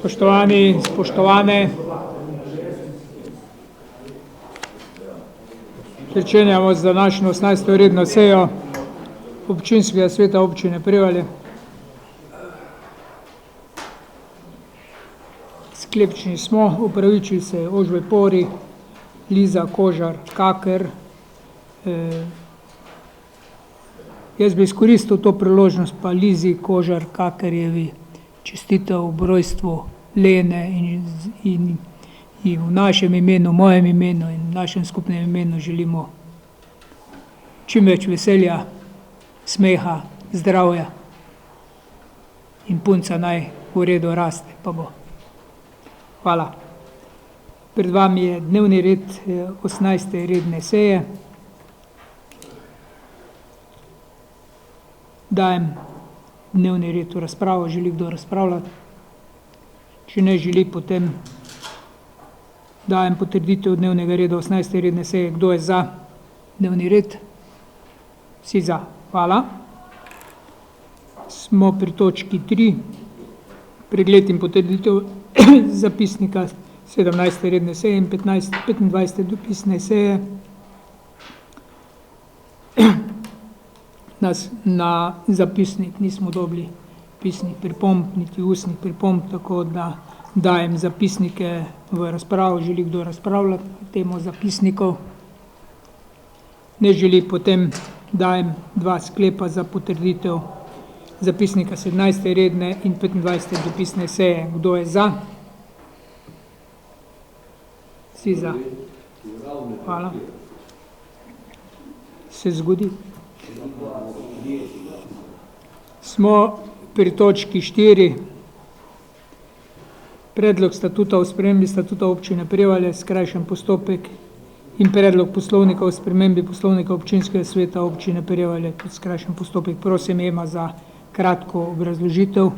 Spoštovani, spoštovane, pričenjamo z današnjo 18. redno sejo Občinskega sveta občine Prevalje. Sklepčni smo, upravičili se Ožbej Pori, Liza Kožar, Kaker. Jaz bi izkoristil to priložnost pa Lizi Kožar, Kakerjevi čestitev ob rojstvu Lene in v našem imenu, mojem imenu in našem skupnem imenu želimo čim več veselja, smeha, zdravja in punca naj v redu raste, pa bo. Hvala. Pred vami je dnevni red 18. redne seje. Dajem dnevni red v razpravo, želi kdo razpravljati? Če ne želi, potem dajem potrditev dnevnega reda 18. redne seje. Kdo je za dnevni red? Vsi za. Hvala. Smo pri točki 3. Pregled in potrditev zapisnika 17. redne seje in 25. dopisne seje. Na zapisnik nismo dobili pisnih pripomb, niti ustnih pripomb, tako da dajem zapisnike v razpravo. Želi kdo razpravljati na temo zapisnikov? Ne želi, potem dajem dva sklepa za potrditev zapisnika 17. redne in 25. dopisne seje. Kdo je za? Vsi za. Hvala. Se zgodi. Smo pri točki 4. Predlog statuta o spremembi statuta občine Prevalje, skrajšan postopek, in predlog poslovnika o spremembi poslovnika občinskega sveta občine Prevalje, tudi skrajšan postopek. Prosim Ema za kratko obrazložitev.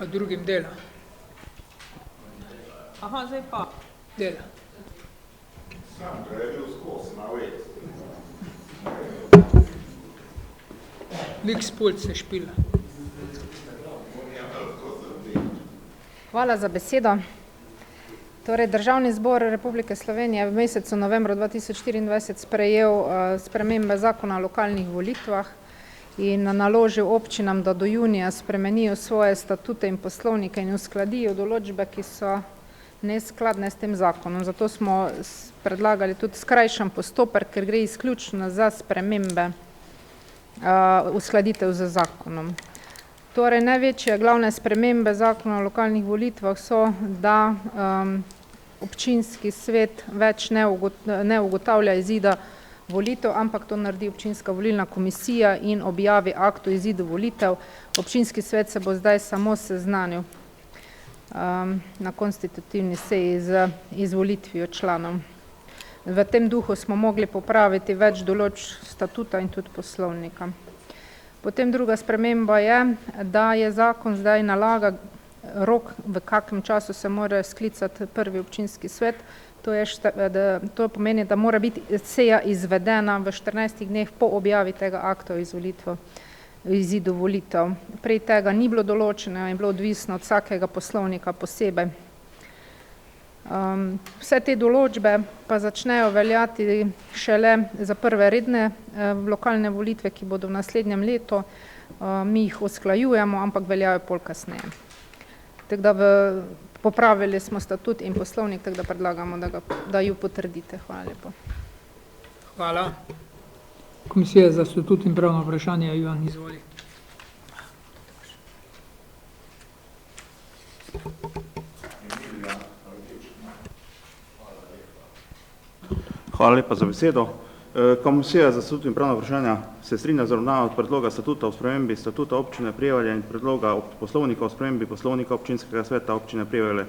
A drugim dela. Aha, zdaj pa. Dela. Sam ga je bil skos na vec. Miks pult se špila. Hvala za besedo. Torej, Državni zbor Republike Slovenije v mesecu novembru 2024 sprejel spremembe zakona o lokalnih volitvah in naložil občinam, da do junija spremenijo svoje statute in poslovnike in uskladijo določbe, ki so neskladne s tem zakonom. Zato smo predlagali tudi skrajšan postopek, ker gre izključno za spremembe uskladitev z zakonom. Torej, največje glavne spremembe zakona o lokalnih volitvah so, da občinski svet več ne ugotavlja izida volitev, ampak to naredi občinska volilna komisija in objavi akt o izidu volitev. Občinski svet se bo zdaj samo seznanil na konstitutivni seji z izvolitvijo članov. V tem duhu smo mogli popraviti več določb statuta in tudi poslovnika. Potem druga sprememba je, da je zakon zdaj nalaga rok, v kakem času se mora sklicati prvi občinski svet. To pomeni, da mora biti seja izvedena v 14 dneh po objavi tega akta o izidu volitev. Prej tega ni bilo določeno, je bilo odvisno od vsakega poslovnika posebej. Vse te določbe pa začnejo veljati šele za prve redne lokalne volitve, ki bodo v naslednjem letu. Mi jih usklajujemo, ampak veljajo pol kasneje. Tako da popravili smo statut in poslovnik, tako da predlagamo, da ju potrdite. Hvala lepo. Hvala. Komisija za statut in pravno vprašanje, Ivan, izvoli. Hvala lepa za besedo. Komisija za statut in pravna vprašanja se strinja z obravnavo predloga statuta o spremembi statuta občine Prevalje in predloga poslovnika o spremembi poslovnika občinskega sveta občine Prevalje,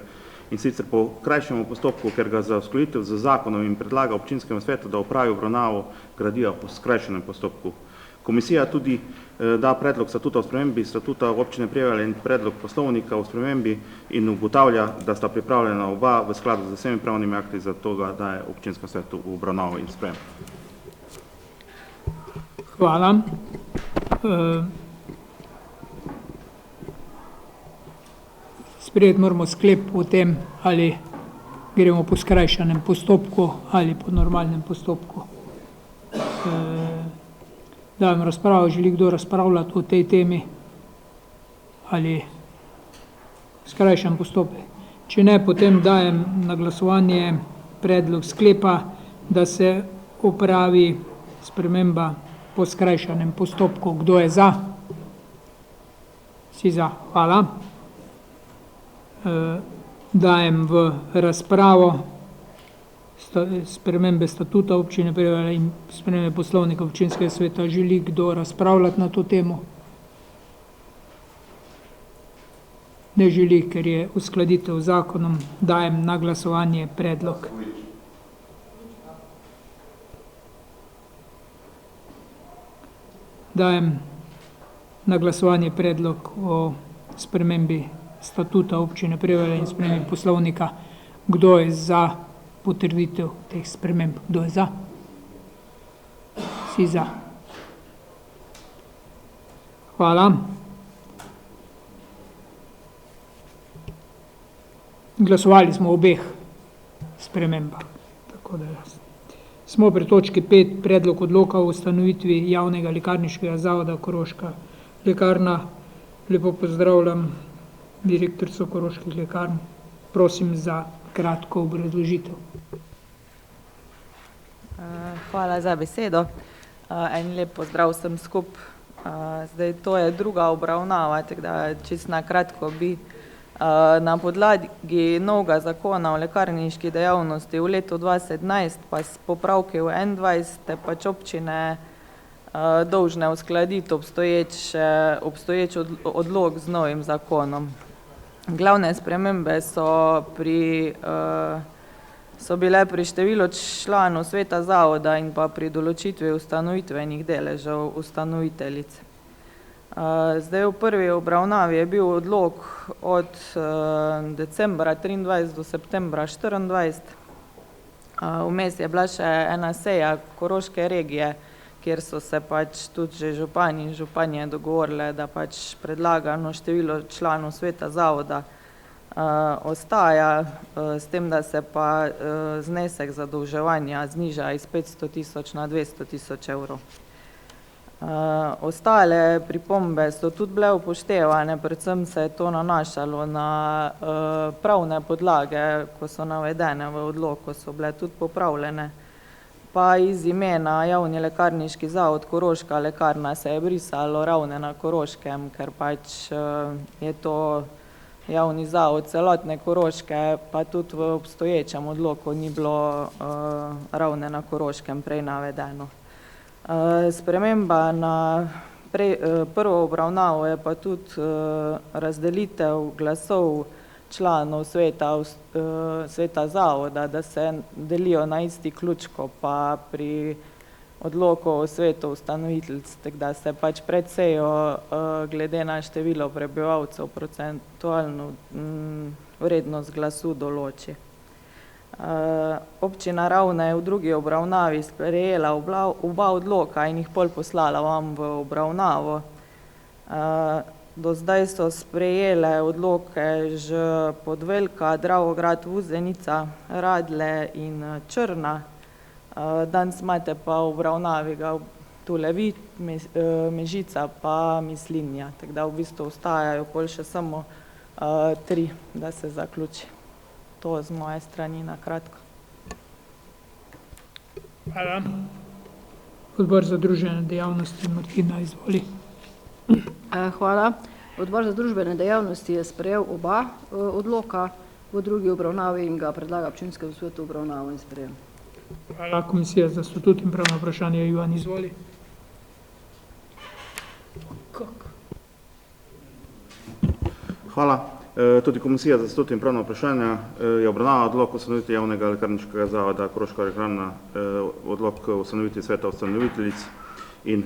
in sicer po krajšemu postopku, ker ga za uskladitev z zakonom in predlaga občinskemu svetu, da opravi obravnavo gradiva po skrajšanem postopku. Komisija tudi da predlog statuta o spremembi statuta občine Prevalje in predlog poslovnika o spremembi in ugotavlja, da sta pripravljena oba v skladu z vsemi pravnimi akti, zato ga daje občinskemu svetu v obravnavo in sprejem. Hvala. Sprejeti moramo sklep o tem, ali gremo po skrajšanem postopku ali po normalnem postopku. Dajem razpravo, želi kdo razpravljati o tej temi ali skrajšan postopek. Če ne, potem dajem na glasovanje predlog sklepa, da se opravi sprememba po skrajšanem postopku. Kdo je za? Vsi za. Hvala. Dajem v razpravo spremembe statuta občine Prevalje in spremembe poslovnika občinskega sveta. Želi kdo razpravljati na to temo? Ne želi, ker je uskladitev z zakonom. Dajem na glasovanje predlog. Dajem na glasovanje predlog o spremembi statuta občine Prevalje in spremembi poslovnika. Kdo je za potrditev teh sprememb? Kdo je za? Vsi za. Hvala. Glasovali smo o obeh spremembah. Tako da smo pri točki 5, predlog odloka o ustanovitvi javnega lekarniškega zavoda Koroška lekarna. Lepo pozdravljam direktorico Koroških lekarn. Prosim za kratko obrazložitev. Hvala za besedo. En lep pozdrav vsem skup. Zdaj to je druga obravnava, tako da čisto na kratko bi na podlagi novega zakona o lekarniški dejavnosti v letu 2017 pa s popravki v 2021 pač občine dolžne uskladiti obstoječ odlok z novim zakonom. Glavne spremembe so bile pri številu članov sveta zavoda in pa pri določitvi ustanovitvenih deležev ustanoviteljic. Zdaj v prvi obravnavi je bil odlok od decembra 23 do septembra 24. Vmes je bila še ena seja Koroške regije, kjer so se pač tudi že župani in županje dogovorile, da pač predlagano število članov sveta zavoda ostaja, s tem, da se pa znesek zadolževanja zniža iz 500 tisoč na 200 tisoč evrov. Ostale pripombe so tudi bile upoštevane, predvsem se je to nanašalo na pravne podlage, ko so navedene v odloku, so bile tudi popravljene. Pa iz imena javni lekarniški zavod Koroška lekarna se je brisalo Ravne na Koroškem, ker pač je to javni zavod celotne Koroške, pa tudi v obstoječem odloku ni bilo Ravne na Koroškem prej navedeno. Sprememba na prvo obravnavo je pa tudi razdelitev glasov članov sveta zavoda, da se delijo na isti ključ, ko pa pri odloku o svetu ustanoviteljic, tako da se pač pred sejo glede na število prebivalcev procentualno vrednost glasu določi. Občina Ravne je v drugi obravnavi sprejela oba odloka in jih pol poslala vam v obravnavo. Do zdaj so sprejele odloke že Podvelka, Dravograd, Vuzenica, Radlje in Črna. Danes imate pa v obravnavi ga tule vi, Mežica pa Mislinja, tako da v bistvu ostajajo pol še samo 3, da se zaključi. To z moje strani na kratko. Hvala. Odbor za družbene dejavnosti, Martina, izvoli. Hvala. Odbor za družbene dejavnosti je sprejel oba odloka v drugi obravnavi in ga predlaga občinskemu svetu obravnavo in sprejem. Hvala. Komisija za statut in pravno vprašanje. Ivan, izvoli. Hvala. Tudi Komisija za statut in pravna vprašanja je obravnavala odlok o ustanovitvi javnega lekarniškega zavoda Koroška lekarna, odlok o ustanovitvi sveta ustanoviteljic in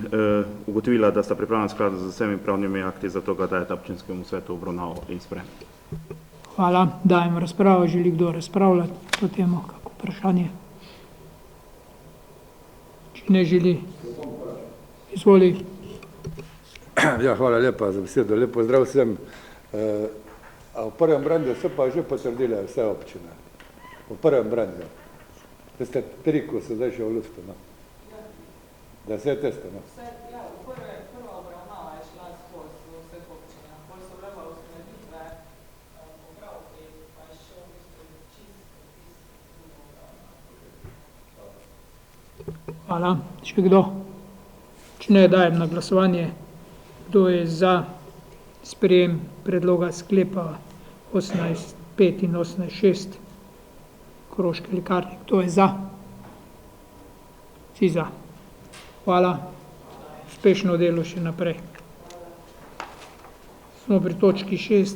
ugotovila, da sta pripravljena v skladu z vsemi pravnimi akti, zato ga dajeta občinskemu svetu obravnavo in sprejem. Hvala. Dajem razpravo. Želi kdo razpravljati to temo? Kako vprašanje? Če ne želi, izvoli. Ja, hvala lepa za besedo. Lep pozdrav vsem. A v prvem branju so pa že potrdile vse občine. V prvem branju. Tiste 3, ko so zdaj še v luftu. No. Da vse teste. No. Ja, prva obravnava je šla skozi v vseh občinah. Bolj so bile pa uskladitve, popravki, pa je šel v bistvu čisto Hvala. Še kdo? Če ne, dajem na glasovanje. Kdo je za sprejem predloga sklepa 18.5 in 18.6 Koroške lekarne? Kdo je za? Vsi za. Hvala. Uspešno delo še naprej. Smo pri točki 6.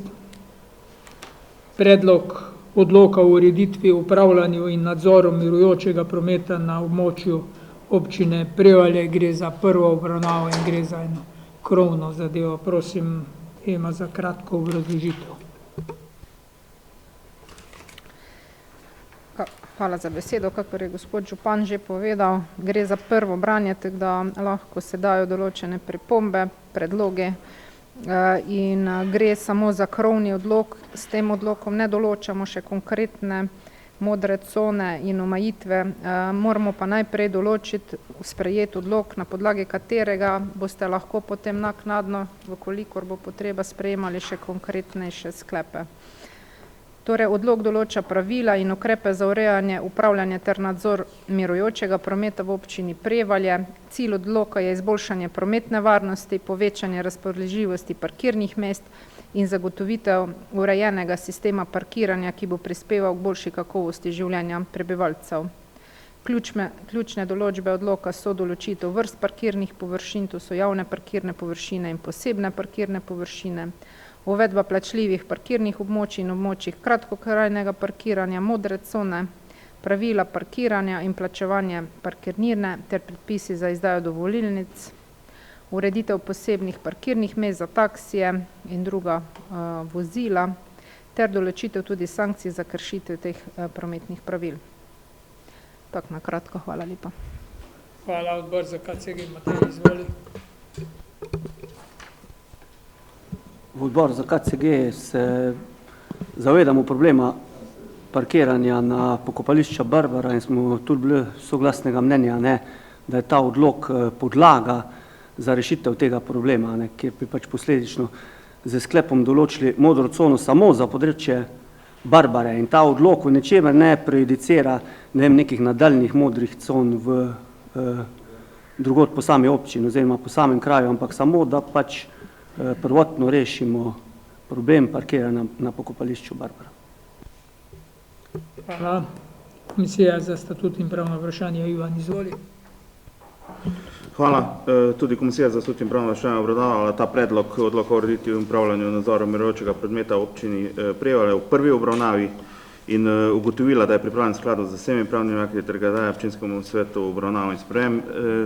Predlog odloka o ureditvi, upravljanju in nadzoru mirujočega prometa na območju občine Prevalje. Gre za prvo obravnavo in gre za eno krovno zadevo. Prosim, Ema, za kratko obrazložitev. Hvala za besedo. Kakor je gospod župan že povedal, gre za prvo branje, tako da lahko se dajo določene pripombe, predloge in gre samo za krovni odlok. S tem odlokom ne določamo še konkretne modre cone in omejitve. Moramo pa najprej določiti sprejet odlok, na podlagi katerega boste lahko potem naknadno, vkolikor bo potreba, sprejemali še konkretnejše sklepe. Torej, odlok določa pravila in ukrepe za urejanje, upravljanje ter nadzor mirujočega prometa v občini Prevalje. Cilj odloka je izboljšanje prometne varnosti, povečanje razpoložljivosti parkirnih mest in zagotovitev urejenega sistema parkiranja, ki bo prispeval k boljši kakovosti življenja prebivalcev. Ključne določbe odloka so določitev vrst parkirnih površin, to so javne parkirne površine in posebne parkirne površine, uvedba plačljivih parkirnih območij in območjih kratkotrajnega parkiranja, modre cone, pravila parkiranja in plačevanje parkirnine ter predpisi za izdajo dovolilnic, ureditev posebnih parkirnih mest za taksije in druga vozila ter določitev tudi sankcij za kršitev teh prometnih pravil. Tako na kratko, hvala lepa. Hvala. Odbor za KCG, Matej, izvoli. V odboru za KCG se zavedamo problema parkiranja na pokopališča Barbara in smo tudi bili soglasnega mnenja, da je ta odlok podlaga za rešitev tega problema, kjer bi pač posledično z sklepom določili modro cono samo za področje Barbare in ta odlok v ničemer ne prejudicira nekih nadaljnih modrih con v drugod po sami občini oziroma po samem kraju, ampak samo, da pač prvotno rešimo problem parkiranja na pokopališču Barbara. Hvala. Komisija za statut in pravno vprašanje. Ivan, izvoli. Hvala. Tudi Komisija za statut in pravno vprašanje obravnavala ta predlog odloka o ureditvi in upravljanju nadzora mirujočega predmeta v občini Prevalje v prvi obravnavi in ugotovila, da je pripravljen v skladu z vsemi pravnimi akti ter ga daje občinskemu svetu obravnavo in sprejem.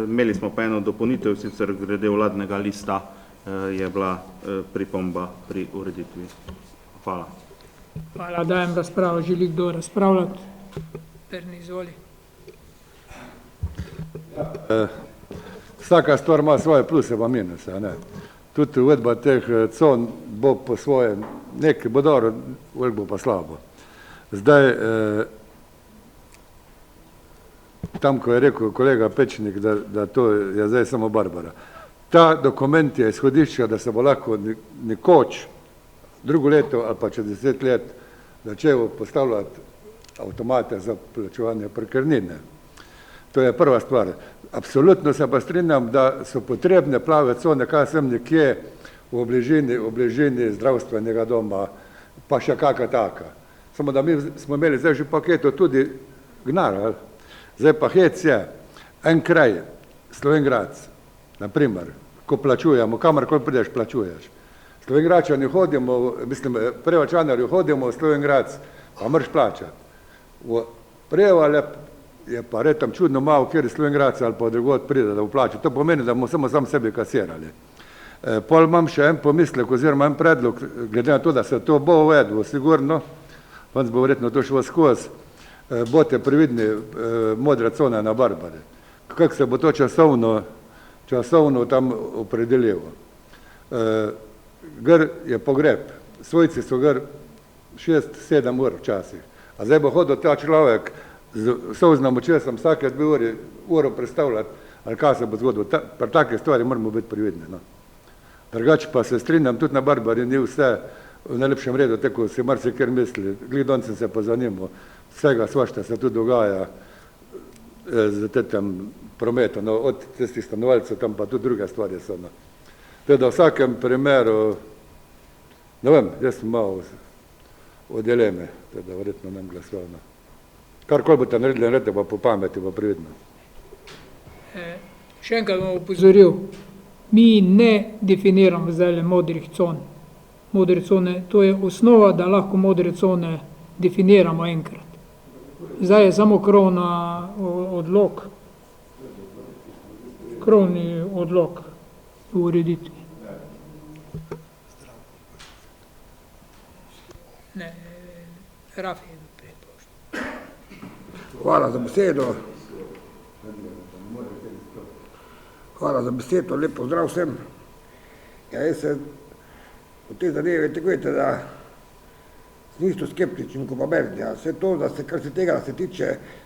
Imeli smo pa eno dopolnitev, sicer glede vladnega lista je bila pripomba pri ureditvi. Hvala. Hvala. Dajem razpravo. Želi kdo razpravljati? Perni, izvoli. Vsaka stvar ima svoje pluse pa minuse. Tudi uvedba teh con bo po svoje, nekaj bo dobro, veliko bo pa slabo. Zdaj, tam, ko je rekel kolega Pečnik, da to je zdaj samo Barbara. Ta dokument je izhodišče, da se bo lahko nekoč, drugo leto ali pa čez 10 let začel postavljati avtomate za plačevanje parkirnine. To je prva stvar. Absolutno se pa strinjam, da so potrebne plave cone, kaj sem nekje v bližini zdravstvenega doma, pa še kakva taka. Samo da mi smo imeli zdaj že paketo tudi gnara. Zdaj pa hec je, en kraj, Slovenjgradec, naprimer, ko plačujemo, kamorkoli prideš, plačuješ. Slovenjgradčani hodimo, mislim, Prevalčanarji hodimo v Slovenjgradec, pa moraš plačati. V Prevalje je pa retam čudno malo, kjer je Slovenjgradec ali pa drugod pride, da bo plačal. To pomeni, da bomo samo sam sebi kasirali. Pol imam še en pomislek oziroma en predlog, glede na to, da se to bo uvedlo, sigurno, pa bo verjetno to šlo skozi, bote previdni modre cone na Barbari. Kako se bo to časovno tam opredelilo. Gr je pogreb, svojci so gr 6-7 ur včasih. A zdaj bo hodil ta človek z solznim očesom vsake 2 uro predstavljati, ali kaj se bo zgodilo. Pri take stvari moramo biti previdni. No. Drugače pa se strinjam, tudi na Barbari ni vse v najlepšem redu, tako si marsikjer misli. Glidon sem se pa zanimal, vsega svašta se tu dogaja z tem prometom, no, od tistih stanovalcev, tam pa tudi druge stvari so. No. Teda v vsakem primeru, ne vem, jaz sem malo od dileme, teda verjetno nam glasoval. No. Karkoli boste naredili, naredite pa po pameti, pa previdno. Še enkrat bom opozoril, mi ne definiramo zdaj modrih con. Modre cone, to je osnova, da lahko modre cone definiramo enkrat. Zdaj je samo krovna odlok, krovni odlok v ureditvi. Ne, Rafi je predpošten. Hvala za besedo. Hvala za besedo, lep pozdrav vsem. Ja, jaz se v tej zadevi tako veste, da sem isto skeptičen kot pa Bernija. Vse to, da se, kar se tega se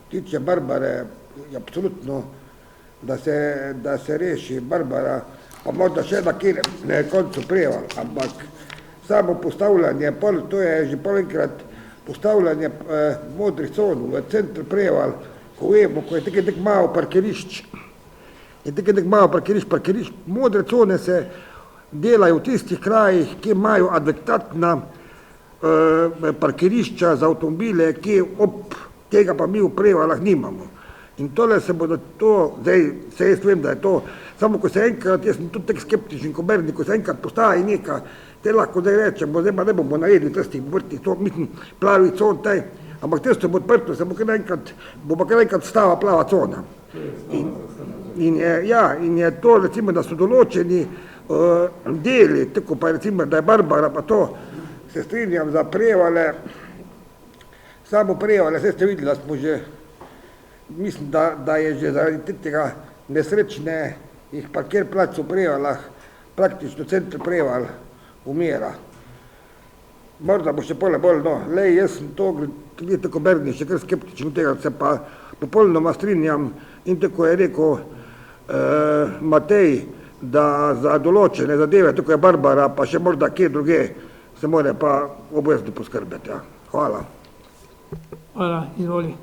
tiče Barbare, je absolutno, da se reši Barbara, pa morda še na kjer na koncu Prevalj, ampak samo postavljanje, to je že enkrat postavljanje modrih con v centru Prevalj, ko vemo, ko je tako malo parkirišč, modre cone se delajo v tistih krajih, ki imajo adekvatna parkirišča za avtomobile, ki ob tega pa mi v Prevaljah nimamo. In tole se bodo to, zdaj se jaz vem, da je to, samo ko se enkrat, jaz sem tudi tako skeptičen, ko Berni, ko se enkrat postavi neka, te lahko zdaj rečemo, zdaj pa ne bomo najedli tistih vrtih, mislim, plavih con, ampak testo bo odprto, se bo kar enkrat stava plava cona. In je to, recimo, da so določeni deli, tako pa recimo, da je Barbara, pa to se strinjam za Prevalje, samo Prevalje, vse ste videli, da smo že, mislim, da je že zaradi tega nesrečne jih parkir plac v Prevaljah, praktično center Prevalj umira. Morda bo še pole bolj, no, lej, jaz sem to, glede tako Berni, še kar skeptičen tega, se pa popolnoma strinjam in tako je rekel Matej, da za določene zadeve, tako je Barbara, pa še morda kje druge, se more pa obvezno poskrbeti. Ja. Hvala. Hvala, izvoli.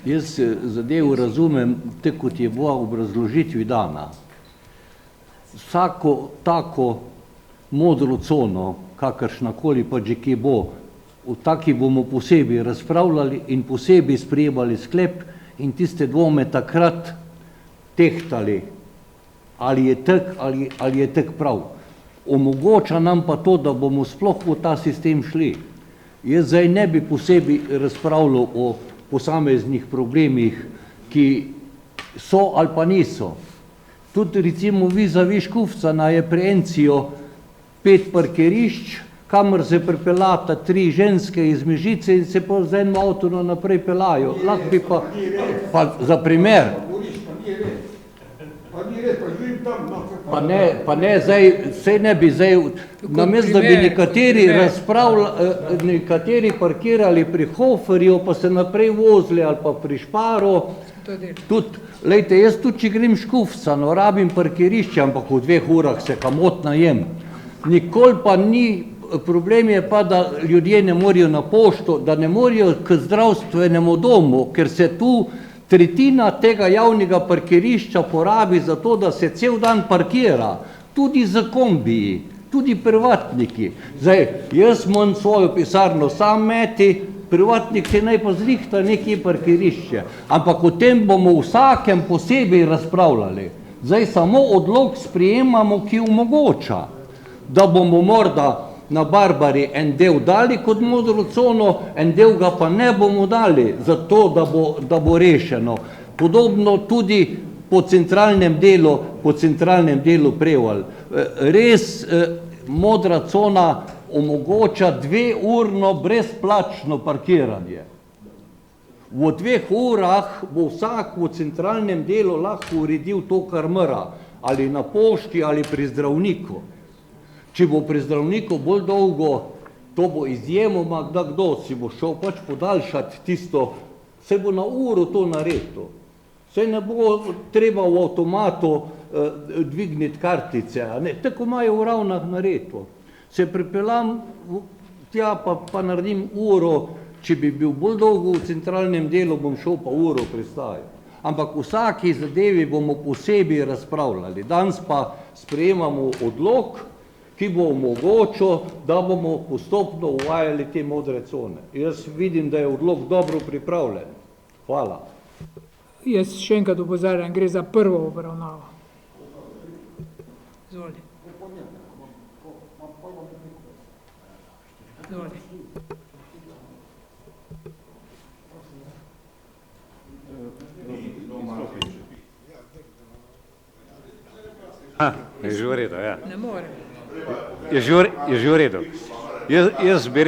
Jaz zadevo razumem, tako kot je bila obrazložitvi dana. Vsako tako modro cono, kakršnakoli pa že kje bo, v taki bomo posebej razpravljali in posebej sprejemali sklep in tiste dvome takrat tehtali, ali je tak prav. Omogoča nam pa to, da bomo sploh v ta sistem šli. Jaz zdaj ne bi posebej razpravljal o posameznih problemih, ki so ali pa niso. Tudi recimo vizavi Škufcana je pri Encijo 5 parkirišč, kamor se pripeljata 3 ženske iz Mežice in se pa z enim avtom naprej peljajo. Lahko bi pa za primer. Pa ne zdaj, sej ne bi zdaj, namesto da bi nekateri parkirali pri Hoferju, pa se naprej vozili ali pa pri Šparu. Tudi, lejte, jaz tudi, če grem Škufcano, rabim parkirišče, ampak v 2 urah se kamot najem. Nikoli pa ni, problem je pa, da ljudje ne morajo na pošto, da ne morajo k zdravstvenemu domu, ker se tu tretjina tega javnega parkirišča porabi za to, da se cel dan parkira, tudi za kombiji. tudi privatniki. Zdaj, jaz imam svojo pisarno sam meti, privatnik se naj pa zrihta nekje parkirišče, ampak o tem bomo vsakem posebej razpravljali. Zdaj samo odlok sprejemamo, ki omogoča, da bomo morda na Barbari en del dali kot modro cono, en del ga pa ne bomo dali, zato da bo rešeno. Podobno tudi po centralnem delu Prevalj. Res modra cona omogoča 2-urno brezplačno parkiranje. V 2 urah bo vsak v centralnem delu lahko uredil to, kar mora, ali na pošti ali pri zdravniku. Če bo pri zdravniku bolj dolgo, to bo izjemoma, da kdo si bo šel pač podaljšati tisto, se bo na uro to naredil. Se ne bo treba v avtomatu dvigniti kartice, tako imajo v Ravnah naredil. Se pripeljem tja, pa naredim uro, če bi bil bolj dolgo v centralnem delu, bom šel pa uro pristajal. Ampak vsaki zadevi bomo posebej razpravljali. Danes pa sprejemamo odlok, ki bo omogočil, da bomo postopno uvajali te modre cone. Jaz vidim, da je odlok dobro pripravljen. Hvala. Jaz še enkrat opozarjam, gre za prvo obravnavo. Izvoli. Izvoli. Je že v redu, ja. Ne more. Je že v redu. Jaz bi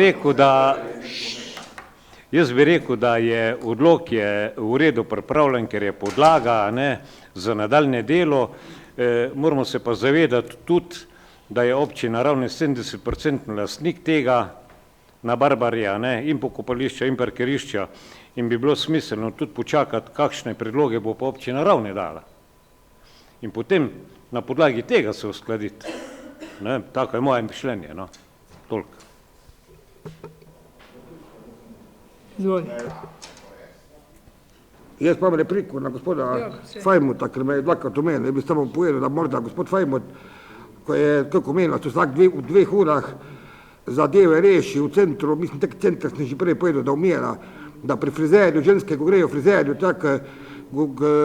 rekel, da je odlok v redu pripravljen, ker je podlaga za nadaljne delo. Moramo se pa zavedati tudi, da je občina ravno 70% lastnik tega na Barbarja in pokopališča in parkirišča in bi bilo smiselno tudi počakati, kakšne predloge bo pa občina Ravne dala. In potem na podlagi tega se uskladiti. Tako je moje mišljenje. Toliko. Izvoli. Jaz imam repliko na gospoda Fajmuta, ker me je dvakrat omenil. Jaz bi samo povedal, da morda gospod Fajmut, ko je kako omenil, da so vsak v 2 urah zadeve reši v centru, mislim, tak centr sem že prej povedal, da umira, da pri frizerju, ženske, ko grejo frizerju, tako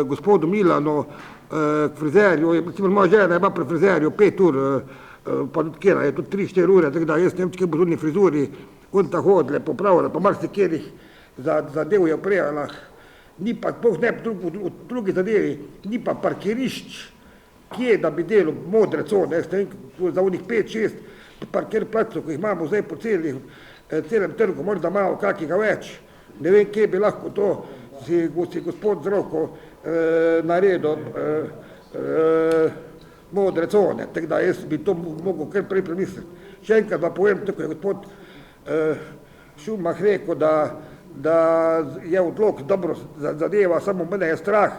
gospodu Milanu, k frizerju, recimo moja žena ima pri frizerju 5 ur, pa tudi kjera, je tudi 3-4 ure, tako da jaz ne vem, če bo tudi frizuri, on ta hodile, popravila, pa marsikjerih zadev je v Prevaljah, ni pa, ne v drugi zadevi, ni pa parkirišč, kje da bi delo modre cone, jaz ne vem, za onih 5-6 parkir placov, ko jih imamo zdaj po celem trgu, morda malo kakega več, ne vem, kje bi lahko to si gospod Zdravko naredil modre cone, tako da jaz bi to mogel kar prej premisliti. Še enkrat pa povem, tako je gospod Šumah rekel, da je odlok dobro zadeva, samo mene je strah,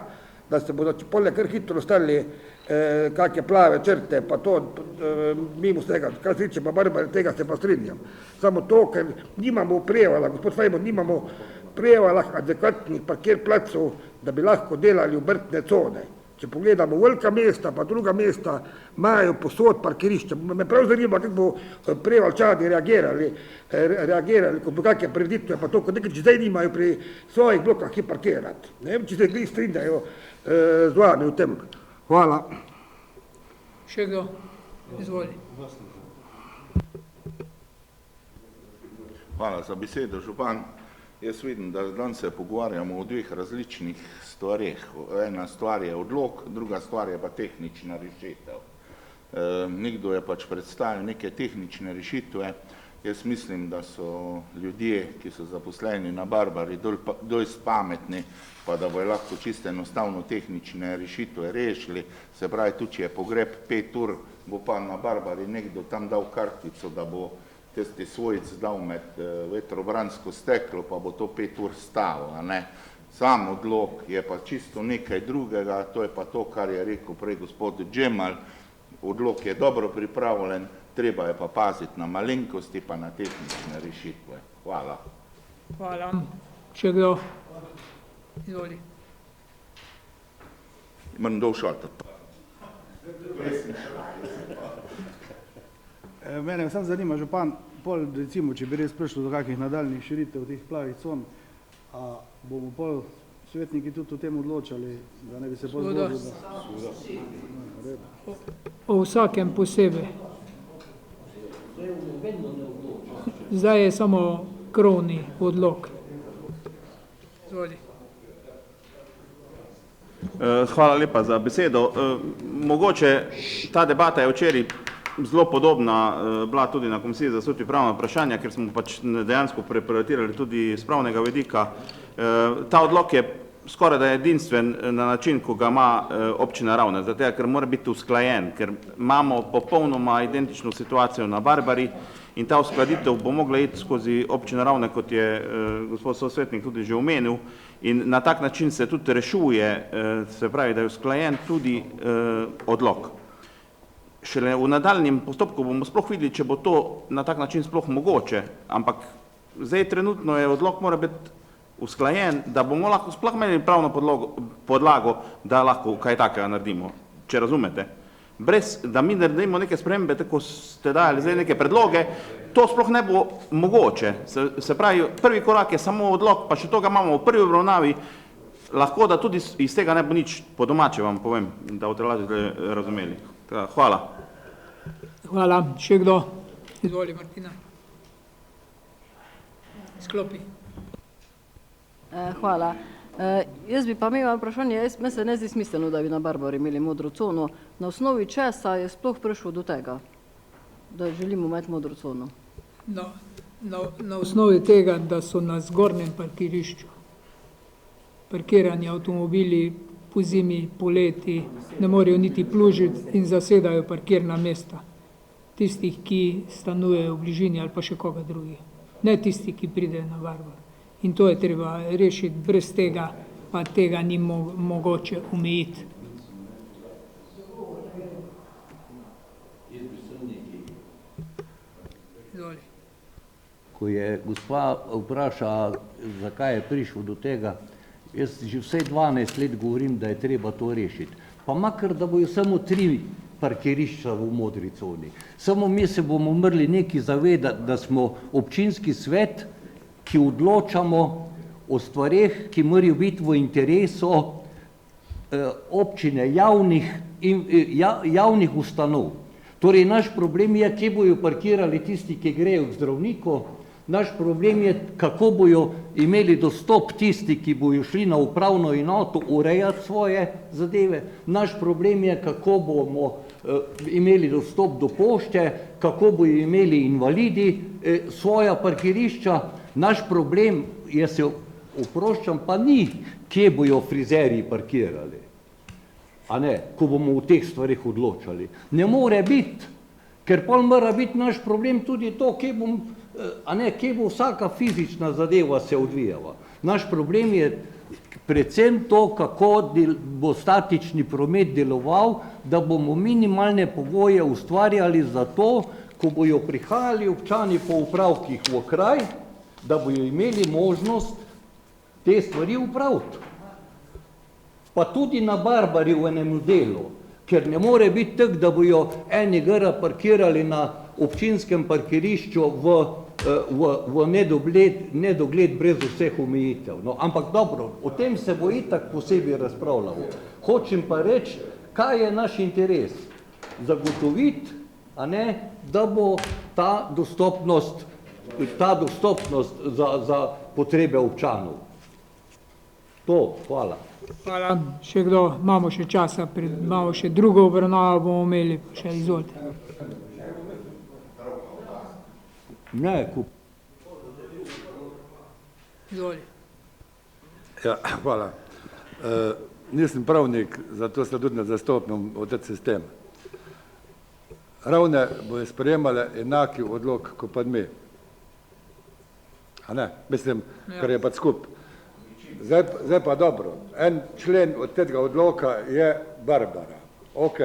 da se bodo polje kar hitro stali kakje plave črte, pa to mimo tega, kar se tiče pa Barbare, tega se pa strinjam. Samo to, ker nimamo v Prevaljah, gospod Fajmut, nimamo v Prevaljah adekvatnih parkir placov, da bi lahko delali obrtne cone. Če pogledamo velika mesta, pa druga mesta, imajo posod parkirišča. Me prav zanima, kako bo Prevaljčani reagirali, kot bo kakje preditve, pa to, kot nekaj, če zdaj nimajo pri svojih blokah ki parkirati. Ne vem, če se glih strinjajo z vami v tem. Hvala. Še kdo? Izvoli. Hvala za besedo, župan. Jaz vidim, da danes se pogovarjamo o 2 različnih stvareh. Ena stvar je odlok, druga stvar je pa tehnična rešitev. Nekdo je pač predstavil neke tehnične rešitve. Jaz mislim, da so ljudje, ki so zaposleni na Barbari, dosti pametni, pa da bojo lahko čisto enostavno tehnične rešitve rešili. Se pravi, tudi če je pogreb 5 ur, bo pa na Barbari nekdo tam dal kartico, da bo tisti svojc dal med vetrobransko steklo, pa bo to 5 ur stalo. Sam odlok je pa čisto nekaj drugega, to je pa to, kar je rekel prej gospod Džemal. Odlok je dobro pripravljen, treba je pa paziti na malenkosti, pa na tehnične rešitve. Hvala. Hvala. Še kdo? Izvoli. Imam dol šalter. Mene sam zanima, župan, pol recimo, če bi res prišlo do kakih nadaljnih širitev teh plavih con, a bomo pol svetniki tudi o tem odločali, da ne bi se pol zgodilo, O vsakem posebej. Zdaj je samo krovni odlok. Izvoli. Hvala lepa za besedo. Mogoče ta debata je včeraj zelo podobna bila tudi na Komisiji za sodstvo in pravna vprašanja, ker smo pač dejansko preprivatirali tudi z pravnega vidika. Ta odlok je skoraj da edinstven na način, ko ga ima občina Ravne, zato ker mora biti usklajen, ker imamo popolnoma identično situacijo na Barbari in ta uskladitev bo mogla iti skozi občino Ravne, kot je gospod sosvetnik tudi že omenil, in na tak način se tudi rešuje, se pravi, da je usklajen tudi odlok. Šele v nadaljnjem postopku bomo sploh videli, če bo to na tak način sploh mogoče, ampak zdaj trenutno je odlok mora biti usklajen, da bomo lahko sploh imeli pravno podlago, da lahko kaj takega naredimo, če razumete. Brez, da mi naredimo neke spremembe, tako ste dajali zdaj neke predloge, to sploh ne bo mogoče. Se pravi, prvi korak je samo odlok, pa še to ga imamo v prvi obravnavi, lahko da tudi iz tega ne bo nič, po domače vam povem, da boste lažje razumeli. Hvala. Hvala. Še kdo? Izvoli, Martina. Sklopi. Hvala. Jaz bi pa imela vprašanje, meni se ne zdi smiselno, da bi na Barbari imeli modro cono. Na osnovi česa je sploh prišlo do tega, da želimo imeti modro cono? Na osnovi tega, da so na zgornjem parkirišču parkirani avtomobili po zimi, poleti, ne morejo niti plužiti in zasedajo parkirna mesta. Tistih, ki stanujejo v bližini ali pa še koga drugih. Ne tisti, ki pridejo na Barbar. In to je treba rešiti, brez tega pa tega ni mogoče omejiti. Ko je gospa vprašala, zakaj je prišlo do tega, jaz že vsaj 12 let govorim, da je treba to rešiti. Pa makar, da bojo samo 3 parkirišča v modri coni. Samo mi se bomo morali nekaj zavedati, da smo občinski svet, ki odločamo o stvareh, ki morajo biti v interesu občine, javnih ustanov. Torej, naš problem je, kje bojo parkirali tisti, ki grejo k zdravniku, naš problem je, kako bojo imeli dostop tisti, ki bojo šli na upravno enoto urejati svoje zadeve, naš problem je, kako bomo imeli dostop do pošte, kako bojo imeli invalidi svoja parkirišča. Naš problem je, se oproščam, pa ni, kje bojo frizerji parkirali, a ne, ko bomo v teh stvarih odločali. Ne more biti, ker pol mora biti naš problem tudi to, kje bo vsaka fizična zadeva se odvijala. Naš problem je predvsem to, kako bo statični promet deloval, da bomo minimalne pogoje ustvarjali za to, ko bojo prihajali občani po upravkih v kraj, da bojo imeli možnost te stvari upraviti. Pa tudi na Barbari v enem delu, ker ne more biti tako, da bojo eni gora parkirali na občinskem parkirišču v nedogled brez vseh omejitev. No, ampak dobro, o tem se bo itak posebej razpravljalo. Hočem pa reči, kaj je naš interes? Zagotoviti, a ne, da bo ta dostopnost za potrebe občanov. To, hvala. Hvala. Še kdo? Imamo še časa, imamo še drugo obravnavo, bomo imeli, še izvolite. Ne, Izvoli. Ja, hvala. Nisem pravnik, zato se tudi ne zastopim v ta sistem. Ravne bojo sprejemale enaki odlok, kot pa mi. A ne? Mislim, kar je pa skup. Zdaj pa dobro. En člen od tega odloka je Barbara. Ok,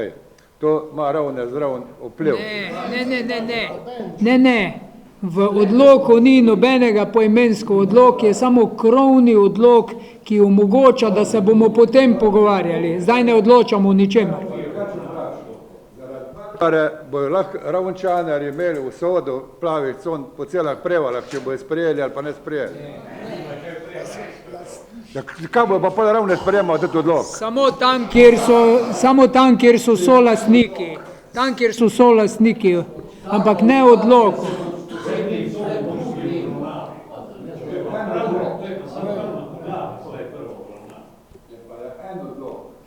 to ima Ravne zraven vpliv. Ne. V odloku ni nobenega poimensko. Odlok je samo krovni odlok, ki omogoča, da se bomo potem pogovarjali. Zdaj ne odločamo o ničemer. Bojo lahko Ravnčanari imeli usodo plavih con po celah prevalah, če bojo sprejeli ali pa ne sprejeli. Kaj bojo pa pol ravno sprejemali tudi odlok? Samo tam, kjer so solastniki. Tam, kjer so solastniki, ampak ne odlok.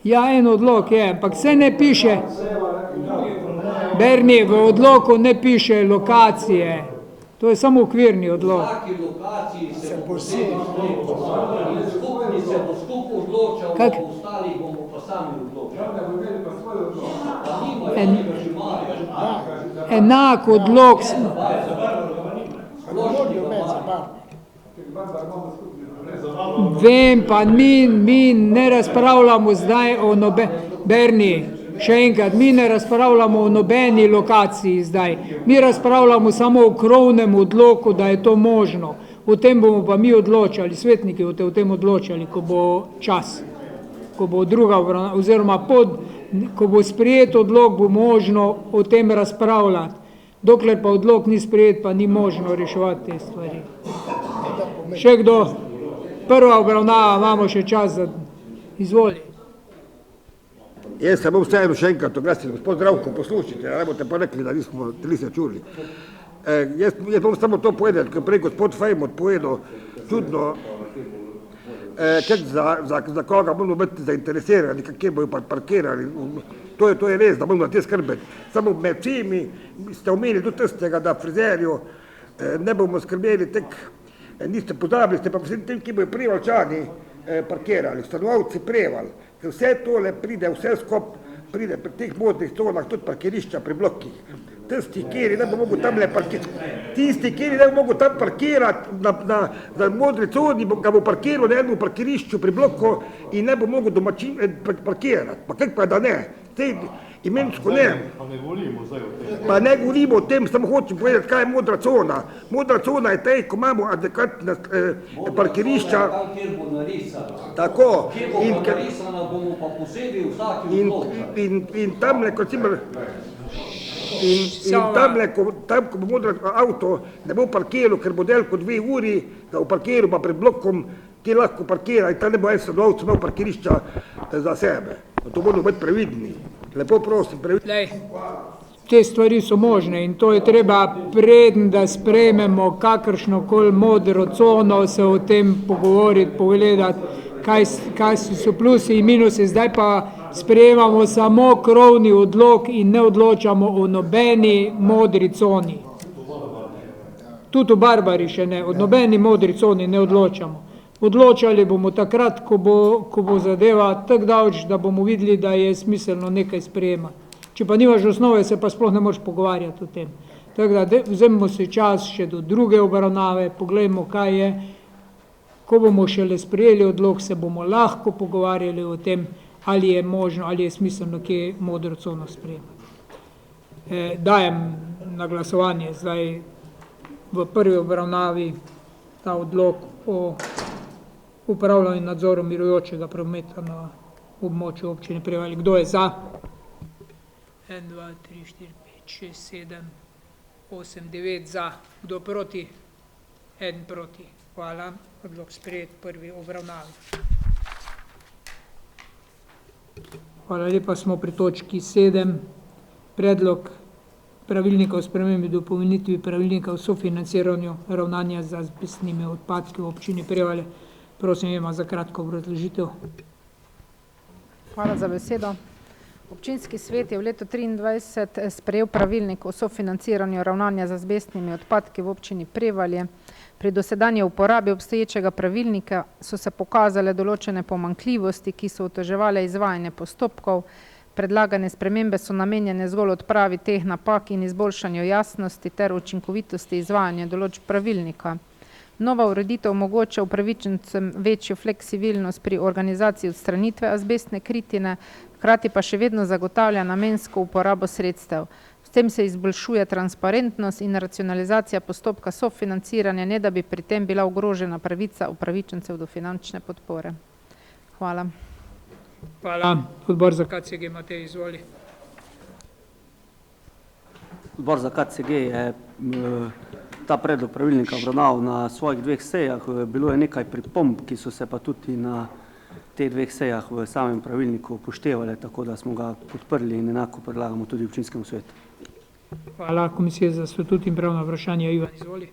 Ja, en odlok je, ampak se ne piše. Berni, v odloku ne piše lokacije. To je samo okvirni odlok. Vsaki lokaciji se bo skupni se bo skupaj odločal, ostalih bomo pa sami odločali. Enak odlok. Vem, pa mi ne razpravljamo zdaj o Berni, še enkrat, mi ne razpravljamo o nobeni lokaciji zdaj. Mi razpravljamo samo o krovnem odloku, da je to možno. O tem bomo pa mi odločali, svetniki o tem odločali, ko bo čas, ko bo druga obravnava, oziroma ko bo sprejet odlok, bo možno o tem razpravljati. Dokler pa odlok ni sprejet, pa ni možno reševati te stvari. Še kdo? Prva obravnava, imamo še čas za izvoli. Jaz se bom vseeno še enkrat oglasil, gospod Zdravko, poslušajte, ne boste pa rekli, da nismo čuli. Jaz bom samo to povedal, ker prej gospod Fejmot povedal čudno, za koga bomo biti zainteresirani, kakje bojo parkirali. To je res, da bomo na te skrbeti. Samo med vsemi ste omenili tudi tistega, da frizerju ne bomo skrbeli tek, niste pozabili, ste pa vsem tem, ki bojo Prevaljčani parkirali, stanovalci Prevalj, ker vse tole pride, vse skop pride pri teh modnih conah, tudi parkirišča pri blokih. Tisti, kjer ne bo mogel tam parkirati na modri coni, ga bo parkiral na enem parkirišču pri bloku in ne bo mogel domačin parkirati. Pa kaj pa da ne? Imensko ne. Pa ne govorimo o tem, samo hočem povedati, kaj je modra cona. Modra cona je tej, ko imamo adekvatna parkirišča. Kjer bo narisana. Tako. Kjer bo narisana, bomo pa posebej vsaki odločali. In tamle, kot cimer, in tamle, tam, ko bo modra avto, ne bo parkiral, ker bo delko 2 uri, da bo parkiral pa pred blokom, ki lahko parkira in tam ne bo en stanovalcev imel parkirišča za sebe. To bodo biti previdni. Lepo prosim, previdni. Te stvari so možne in to je treba preden, da sprejmemo kakršnokoli modro cono, se o tem pogovoriti, pogledati, kaj so plusi in minusi. Zdaj pa sprejemamo samo krovni odlok in ne odločamo o nobeni modri coni. Tudi v Barbari še ne, o nobeni modri coni ne odločamo. Odločali bomo takrat, ko bo zadeva tako daleč, da bomo videli, da je smiselno nekaj sprejemati. Če pa nimaš osnove, se pa sploh ne moreš pogovarjati o tem. Tako da vzemimo se čas še do druge obravnave, poglejmo, kaj je. Ko bomo šele sprejeli odlok, se bomo lahko pogovarjali o tem, ali je možno, ali je smiselno kje modro cono sprejemati. Dajem na glasovanje zdaj v prvi obravnavi ta odlok o upravljanju in nadzoru mirujočega prometa na območju občine Prevalj. Kdo je za? 1, 2, 3, 4, 5, 6, 7, 8, 9 za. Kdo proti? 1 proti. Hvala. Odlok sprejet prvi obravnavi. Hvala lepa, smo pri točki 7. Predlog pravilnika o spremembi dopolnitvi pravilnika o sofinanciranju ravnanja z azbestnimi odpadki v občini Prevalj. Prosim, ima za kratko obrazložitev. Hvala za besedo. Občinski svet je v letu 2023 sprejel pravilnik o sofinanciranju ravnanja z azbestnimi odpadki v občini Prevalje. Pri dosedanji uporabi obstoječega pravilnika so se pokazale določene pomanjkljivosti, ki so oteževale izvajanje postopkov. Predlagane spremembe so namenjene zgolj odpravi teh napak in izboljšanju jasnosti ter učinkovitosti izvajanja določb pravilnika. Nova ureditev omogoča upravičencem večjo fleksibilnost pri organizaciji odstranitve azbestne kritine, hkrati pa še vedno zagotavlja namensko uporabo sredstev. S tem se izboljšuje transparentnost in racionalizacija postopka sofinanciranja, ne da bi pri tem bila ogrožena pravica upravičencev do finančne podpore. Hvala. Hvala. Odbor za KCG, Matej, izvoli. Odbor za KCG je ta predlog pravilnika obravnaval na svojih 2 sejah. Bilo je nekaj pripomb, ki so se pa tudi na teh 2 sejah v samem pravilniku upoštevale, tako da smo ga podprli in enako predlagamo tudi občinskemu svetu. Hvala. Komisija za statut in pravna vprašanja. Ivan, izvoli.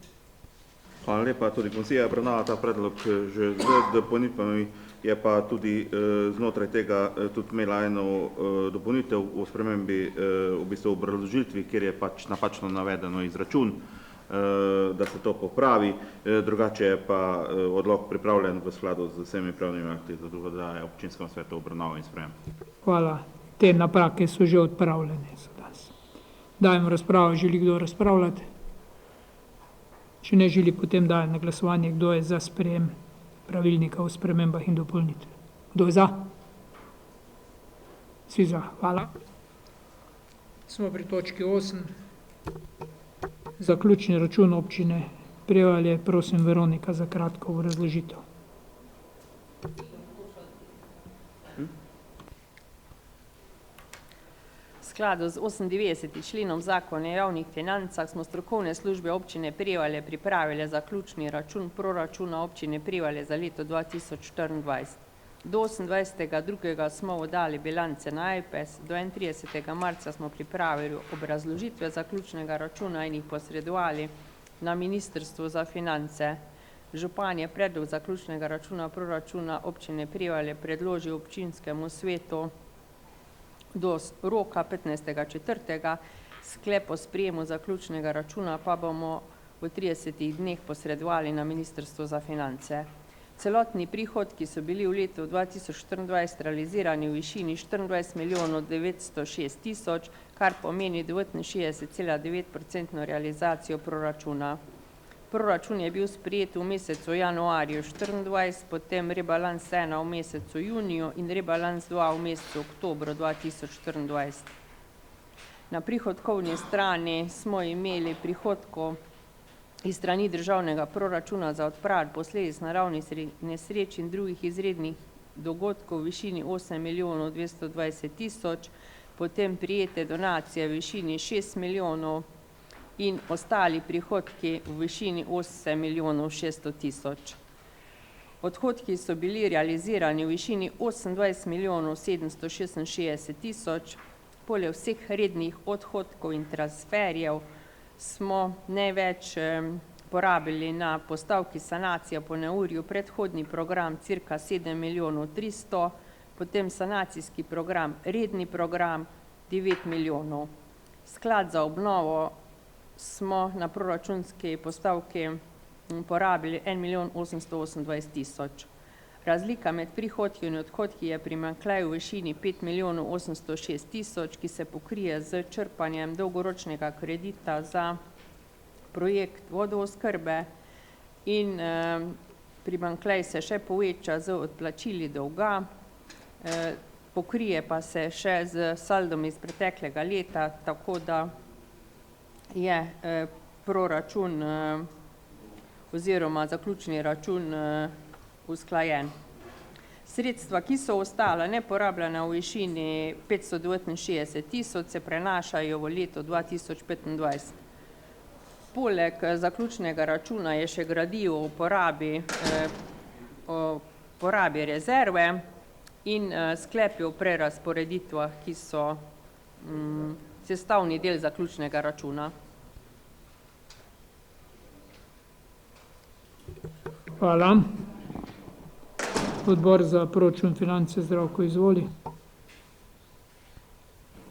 Hvala lepa. Tudi komisija obravnava ta predlog že z dopolnitvami, je pa tudi znotraj tega tudi imela eno dopolnitev o spremembi v bistvu obrazložitvi, kjer je pač napačno navedeno izračun, da se to popravi, drugače je pa odlok pripravljen v skladu z vsemi pravnimi akti, zato da je občinskemu svetu obravnaval in sprejem. Hvala. Te napake so že odpravljene. Dajem razpravo. Želi kdo razpravljati? Če ne želi, potem dajem na glasovanje, kdo je za sprejem pravilnika o spremembah in dopolnitvah. Kdo je za? Vsi za. Hvala. Smo pri točki 8. Zaključni račun občine Prevalje. Prosim Veronika za kratko obrazložitev. V skladu z 98. členom zakona o javnih financah smo strokovne službe občine Prevalje pripravile zaključni račun proračuna občine Prevalje za leto 2024. Do 28.2. smo oddali bilance na IPES, do 31. marca smo pripravili obrazložitve zaključnega računa in jih posredovali na Ministrstvo za finance. Župan je predlog zaključnega računa proračuna občine Prevalje predložil občinskemu svetu do roka 15.4. Sklep o sprejemu zaključnega računa pa bomo v 30 dneh posredovali na Ministrstvo za finance. Celotni prihodki so bili v letu 2024 realizirani v višini 24 milijonov 906 tisoč, kar pomeni 69,9% realizacijo proračuna. Proračun je bil sprejet v mesecu januarju 2024, potem rebalans 1 v mesecu juniju in rebalans 2 v mesecu oktobru 2024. Na prihodkovni strani smo imeli prihodkov iz strani državnega proračuna za odpravo posledic naravnih nesreč in drugih izrednih dogodkov v višini 8 milijonov 220 tisoč, potem prijete donacije v višini 6 milijonov in ostali prihodki v višini 8 milijonov 600 tisoč. Odhodki so bili realizirani v višini 28 milijonov 766 tisoč. Poleg vseh rednih odhodkov in transferjev smo največ porabili na postavki sanacija po neurju, predhodni program cirka 7 milijonov 300, potem sanacijski program, redni program 9 milijonov. Sklad za obnovo smo na proračunski postavki porabili 1 milijon 828 tisoč. Razlika med prihodki in odhodki je primanjkljaj v višini 5 milijonov 806 tisoč, ki se pokrije z črpanjem dolgoročnega kredita za projekt vodooskrbe in primanjkljaj se še poveča z odplačili dolga, pokrije pa se še z saldom iz preteklega leta, tako da je proračun oziroma zaključni račun usklajen. Sredstva, ki so ostala neporabljena v višini 569 tisoč, se prenašajo v leto 2025. Poleg zaključnega računa je še gradivo o porabi rezerve in sklepi o prerazporeditvah, ki so sestavni del zaključnega računa. Hvala. Odbor za proračun, finance, Zdravko, izvoli.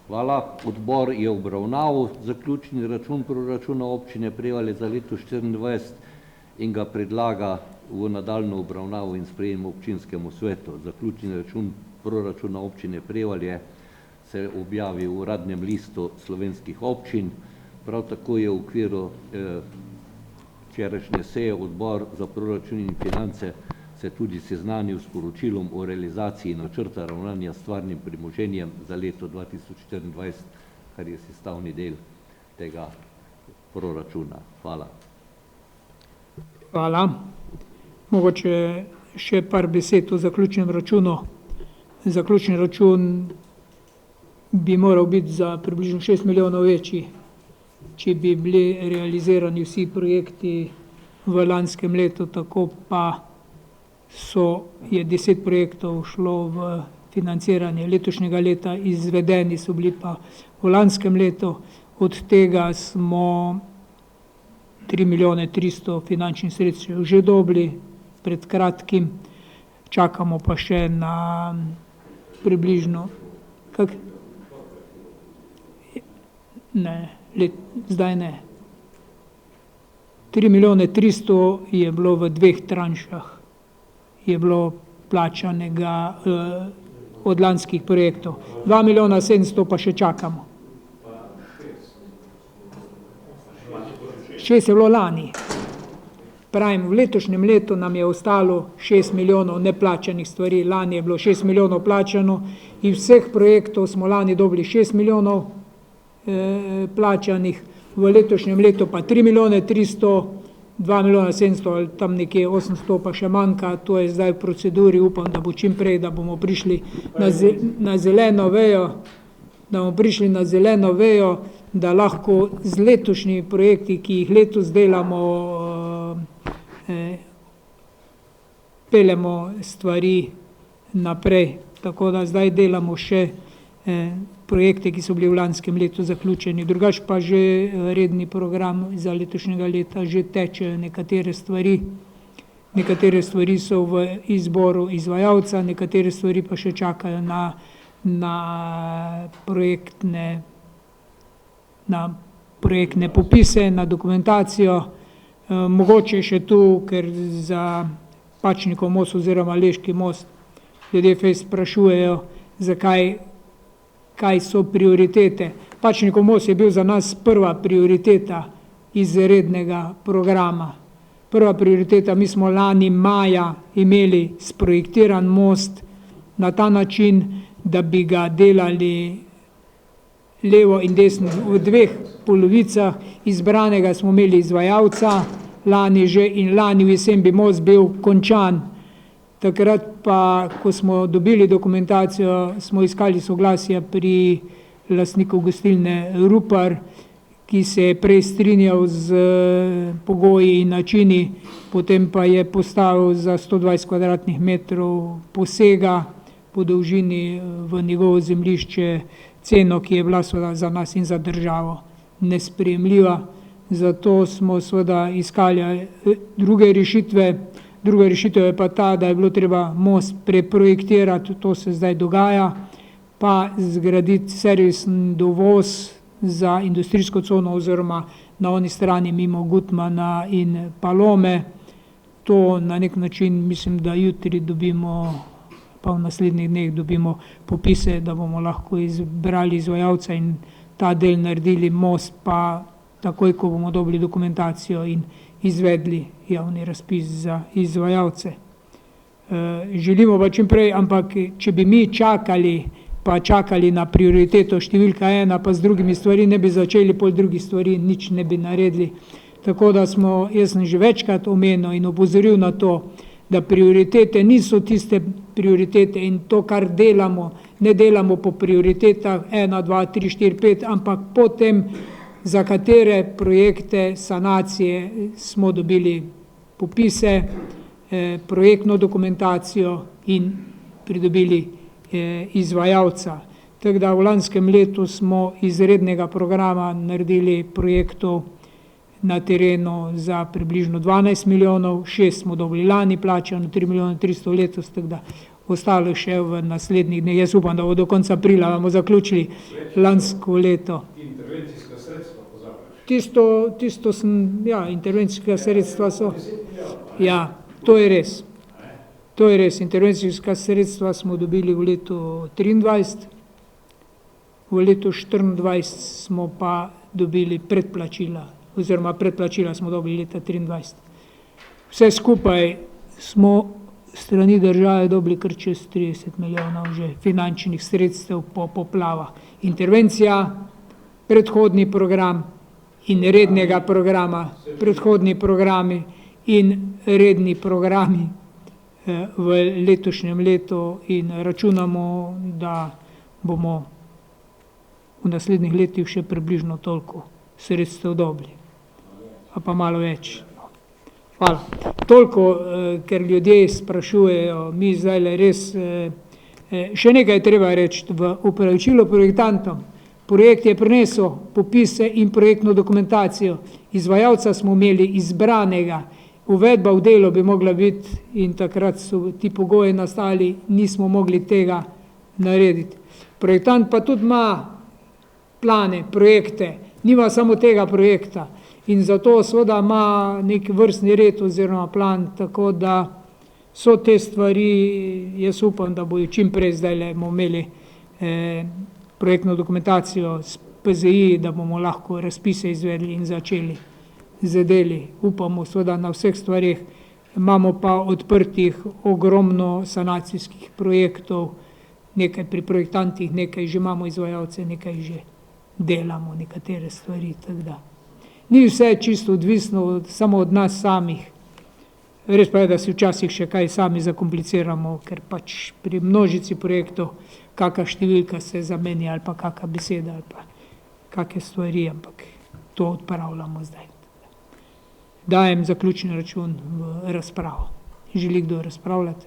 Hvala. Odbor je obravnaval zaključni račun proračuna občine Prevalje za leto 2024 in ga predlaga v nadaljnjo obravnavo in sprejem občinskemu svetu. Zaključni račun proračuna občine Prevalje se objavi v uradnem listu slovenskih občin. Prav tako je v okviru včerajšnje seje odbor za proračun in finance se tudi seznanil s poročilom o realizaciji načrta ravnanja s stvarnim premoženjem za leto 2024, kar je sestavni del tega proračuna. Hvala. Hvala. Mogoče še par besed o zaključnem računu. Zaključni račun bi moral biti za približno 6 milijonov večji, če bi bili realizirani vsi projekti v lanskem letu, tako pa je 10 projektov šlo v financiranje letošnjega leta, izvedeni so bili pa v lanskem letu, od tega smo 3 milijone 300 finančnih sredstev že dobili pred kratkim, čakamo pa še na približno, zdaj ne. 3 milijone 300 je bilo v 2 tranšah, je bilo plačanega od lanskih projektov. 2 milijona 700 pa še čakamo. 6 je bilo lani. Pravim, v letošnjem letu nam je ostalo 6 milijonov neplačanih stvari. Lani je bilo 6 milijonov plačano in vseh projektov smo lani dobili 6 milijonov plačanih, v letošnjem letu pa 3 milijone 300, 2 milijona 700 ali tam nekje 800 pa še manjka. To je zdaj v proceduri, upam, da bo čim prej, da bomo prišli na zeleno vejo, da lahko z letošnjimi projekti, ki jih letos delamo, peljemo stvari naprej. Tako da zdaj delamo še projekte, ki so bili v lanskem letu zaključeni. Drugač pa že redni program za letošnjega leta že tečejo nekatere stvari. Nekatere stvari so v izboru izvajalca, nekatere stvari pa še čakajo na projektne popise, na dokumentacijo. Mogoče še tu, ker za Pačnikov most oziroma Leški most ljudje fejst sprašujejo, kaj so prioritete. Pačnikov most je bil za nas prva prioriteta iz rednega programa. Prva prioriteta, mi smo lani maja imeli sprojektiran most na ta način, da bi ga delali levo in desno v 2 polovicah. Izbranega smo imeli izvajalca lani že in lani v jesen bi most bil končan. Takrat pa, ko smo dobili dokumentacijo, smo iskali soglasja pri lastniku gostilne Rupar, ki se je prej strinjal z pogoji in načini, potem pa je postavil za 120 kvadratnih metrov posega po dolžini v njegovo zemljišče ceno, ki je bila za nas in za državo nesprejemljiva. Zato smo seveda iskali druge rešitve. Druga rešitev je pa ta, da je bilo treba most preprojektirati, to se zdaj dogaja, pa zgraditi servisni dovoz za industrijsko cono oziroma na oni strani mimo Gutmana in Palome. To na nek način mislim, da jutri dobimo, pa v naslednjih dneh dobimo popise, da bomo lahko izbrali izvajalca in ta del naredili, most pa takoj, ko bomo dobili dokumentacijo in izvedli javni razpis za izvajalce. Želimo pa čim prej, ampak če bi mi čakali na prioriteto številka 1, pa z drugimi stvari ne bi začeli, pol drugih stvari nič ne bi naredili. Tako da jaz sem že večkrat omenil in opozoril na to, da prioritete niso tiste prioritete in to, kar delamo, ne delamo po prioritetah 1, 2, 3, 4, 5, ampak potem za katere projekte sanacije smo dobili popise, projektno dokumentacijo in pridobili izvajalca. Tako da v lanskem letu smo iz rednega programa naredili projektov na terenu za približno 12 milijonov, 6 smo dobili lani plačano, 3 milijone 300 letos, tako da ostalo še v naslednjih dneh. Jaz upam, da bo do konca aprila bomo zaključili lansko leto. Intervencijska sredstva pozabljaš? Tisto intervencijska sredstva so. Ja, to je res. To je res. Intervencijska sredstva smo dobili v letu 2023, v letu 2024 smo pa dobili predplačila, oziroma predplačila smo dobili leta 2023. Vse skupaj smo strani države dobili kar čez 30 milijonov že finančnih sredstev po poplavah. Intervencija, predhodni program in rednega programa, predhodni programi in redni programi v letošnjem letu in računamo, da bomo v naslednjih letih še približno toliko sredstev dobili. A pa malo več. Hvala. Toliko, ker ljudje sprašujejo, mi zdaj res, še nekaj treba reči, v upravičilo projektantom. Projekt je prinesel popise in projektno dokumentacijo. Izvajalca smo imeli izbranega, uvedba v delo bi mogla biti in takrat so ti pogoji nastali, nismo mogli tega narediti. Projektant pa tudi ima plane, projekte, nima samo tega projekta in zato seveda ima nek vrstni red oziroma plan, tako da so te stvari, jaz upam, da bojo čim prej zdaj imeli projektno dokumentacijo s PZI, da bomo lahko razpise izvedli in začeli z deli. Upamo seveda na vseh stvarih, imamo pa odprtih ogromno sanacijskih projektov, nekaj pri projektantih, nekaj že imamo izvajalce, nekaj že delamo nekatere stvari, tako da. Ni vse čisto odvisno samo od nas samih. Res pa je, da si včasih še kaj sami zakompliciramo, ker pač pri množici projektov kakšna številka se zamenja ali pa kakšna beseda ali pa kakšne stvari, ampak to odpravljamo zdaj. Dajem zaključni račun v razpravo. Želi kdo razpravljati?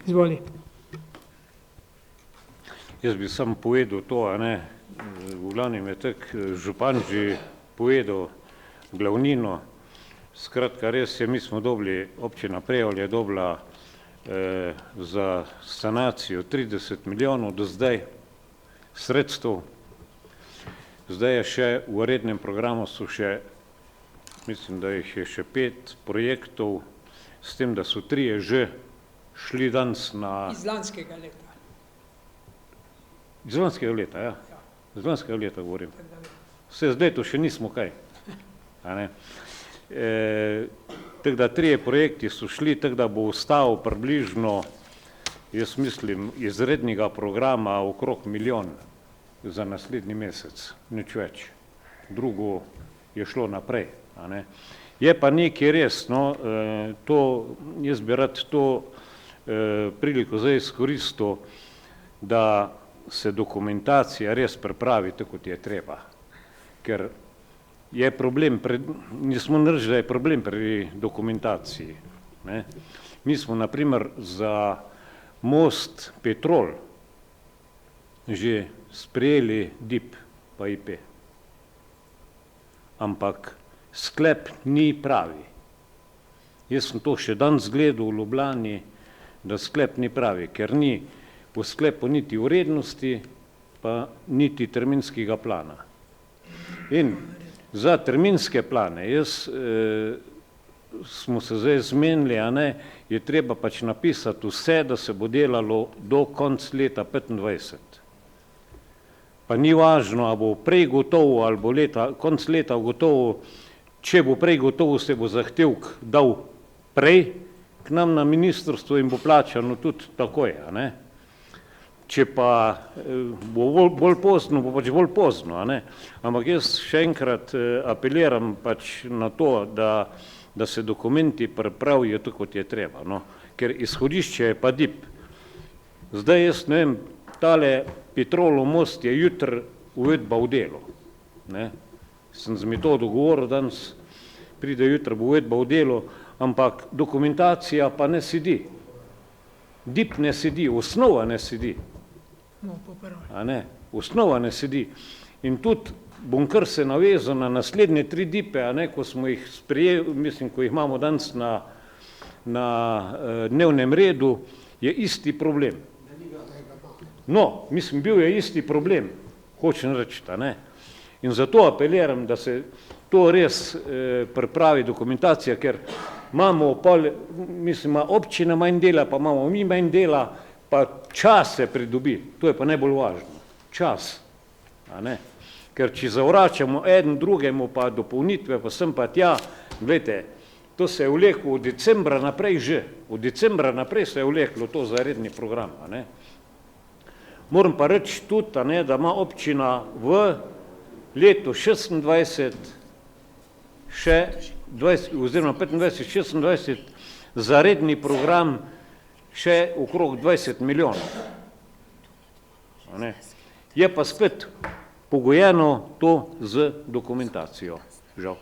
Izvoli. Jaz bi samo povedal to, v glavnem je tak župan že povedal glavnino. Skratka, res je, mi smo dobili, občina Prevalje je dobila za sanacijo 30 milijonov do zdaj sredstev. Zdaj je še v rednem programu so še, mislim, da jih je še 5 projektov, s tem, da so 3 že šli danes na... Iz lanskega leta. Iz lanskega leta, ja. Iz lanskega leta govorim. Vse zdaj to še nismo kaj. Tako da 3 projekti so šli, tako da bo ostal približno, jaz mislim, iz rednega programa okrog 1 milijon za naslednji mesec, nič več. Drugo je šlo naprej. Je pa nekaj res, to, jaz bi rad to priliko zdaj izkoristil, da se dokumentacija res pripravi tako, kot je treba. Ker je problem, nismo reči, da je problem pri dokumentaciji. Mi smo naprimer za most Petrol že sprejeli DIP pa IP. Ampak sklep ni pravi. Jaz sem to še danes gledal v Ljubljani, da sklep ni pravi, ker ni v sklepu niti vrednosti, pa niti terminskega plana. In za terminske plane, smo se zdaj zmenili, je treba pač napisati vse, da se bo delalo do konca leta 2025. Pa ni važno, a bo prej gotovo, ali bo konc leta gotovo, če bo prej gotovo, se bo zahtevk dal prej k nam na ministrstvo in bo plačano tudi takoj. Če pa bo bolj pozno, bo pač bolj pozno. Ampak jaz še enkrat apeliram pač na to, da se dokumenti pripravijo tako, kot je treba. Ker izhodišče je pa DIP. Zdaj jaz ne vem, tale Petrolov most je jutri uvedba v delo. Sem z metodo govoril, danes pride jutri, bo uvedba v delo, ampak dokumentacija pa ne sedi. DIP ne sedi, osnova ne sedi. Osnova ne sedi. In tudi bom kar se navezal na naslednje 3 DIP-e, ko smo jih sprejeli, mislim, ko jih imamo danes na dnevnem redu, je isti problem. No, mislim, bil je isti problem, hočem reči, In zato apeliram, da se to res pripravi dokumentacija, ker imamo, mislim, občina manj dela, pa imamo mi manj dela, pa čas se pridobi, to je pa najbolj važno, čas. Ker če zavračamo eden drugemu, pa dopolnitve, pa sem pa tja, gledajte, to se je vleklo od decembra naprej že, od decembra naprej se je vleklo to za redni program. Moram pa reči tudi, da ima občina v letu 26, oziroma 25-26 za redni program še okrog 20 milijonov. Je pa spet pogojeno to z dokumentacijo. Žal.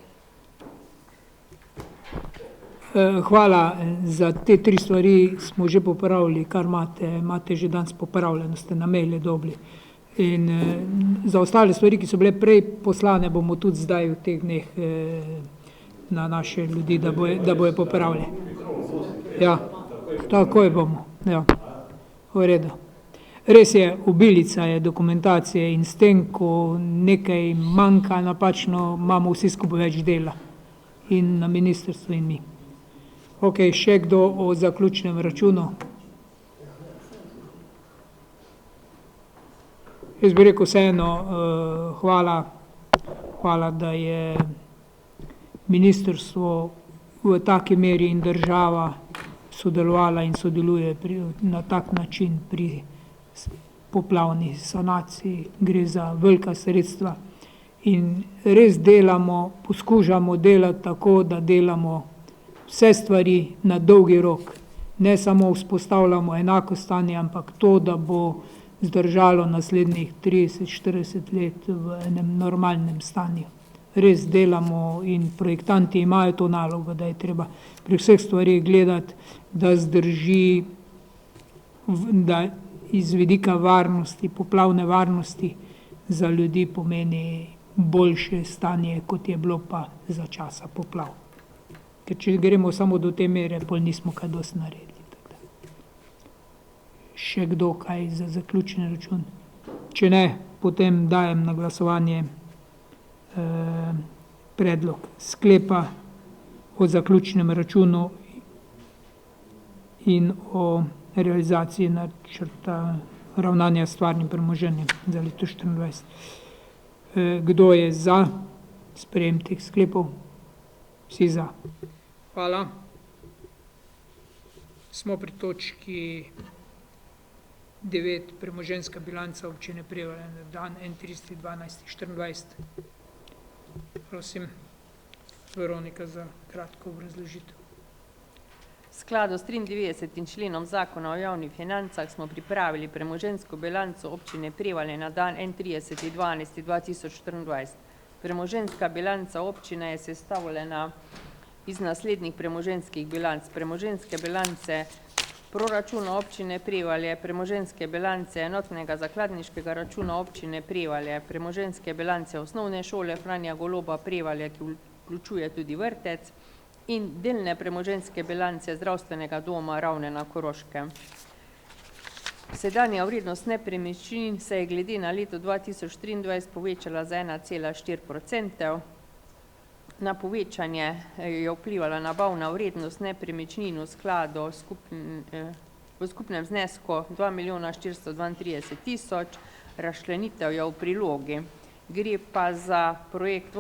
Hvala za te 3 stvari, smo že popravili, kar imate že danes popravljeno, ste na maile dobili. In za ostale stvari, ki so bile prej poslane, bomo tudi zdaj v teh dneh na naše ljudi, da bojo popravili. Ja, takoj bomo, ja, v redu. Res je, obilica je dokumentacije in s tem, ko nekaj manjka napačno, imamo vsi skupaj več dela. In na ministrstvu in mi. Ok, še kdo o zaključnem računu? Jaz bi rekel vseeno, hvala, da je ministrstvo v taki meri in država sodelovala in sodeluje na tak način pri poplavni sanaciji. Gre za velika sredstva in res poskušamo delati tako, da delamo vse stvari na dolgi rok. Ne samo vzpostavljamo enako stanje, ampak to, da bo zdržalo naslednjih 30-40 let v enem normalnem stanju. Res delamo in projektanti imajo to nalogo, da je treba pri vseh stvarih gledati, da zdrži, da iz vidika varnosti, poplavne varnosti za ljudi pomeni boljše stanje, kot je bilo pa za časa poplav. Ker če gremo samo do te mere, pol nismo kaj dosti naredili. Še kdo kaj za zaključni račun? Če ne, potem dajem na glasovanje predlog sklepa o zaključnem računu in o realizaciji načrta ravnanja s stvarnim premoženjem za leto 2024. Kdo je za sprejem teh sklepov? Vsi za. Hvala. Smo pri točki 9, premoženjska bilanca občine Prevalje na dan 31.12.24. Prosim, Veronika, za kratko obrazložitev. V skladu s 93. členom zakona o javnih financah smo pripravili premoženjsko bilanco občine Prevalje na dan 31.12.2024. Premoženjska bilanca občine je sestavljena iz naslednjih premoženjskih bilanc. Premoženjske bilance proračuna občine Prevalje, premoženjske bilance enotnega zakladniškega računa občine Prevalje, premoženjske bilance osnovne šole Franja Goloba Prevalje, ki vključuje tudi vrtec, in delne premoženjske bilance zdravstvenega doma Ravne na Koroškem. Sedanja vrednost nepremičnin se je glede na leto 2023 povečala za 1,4%. Na povečanje je vplivala nabavna vrednost nepremičnin v skladu v skupnem znesku 2.432.000, razčlenitev je v prilogi. Gre pa za projekt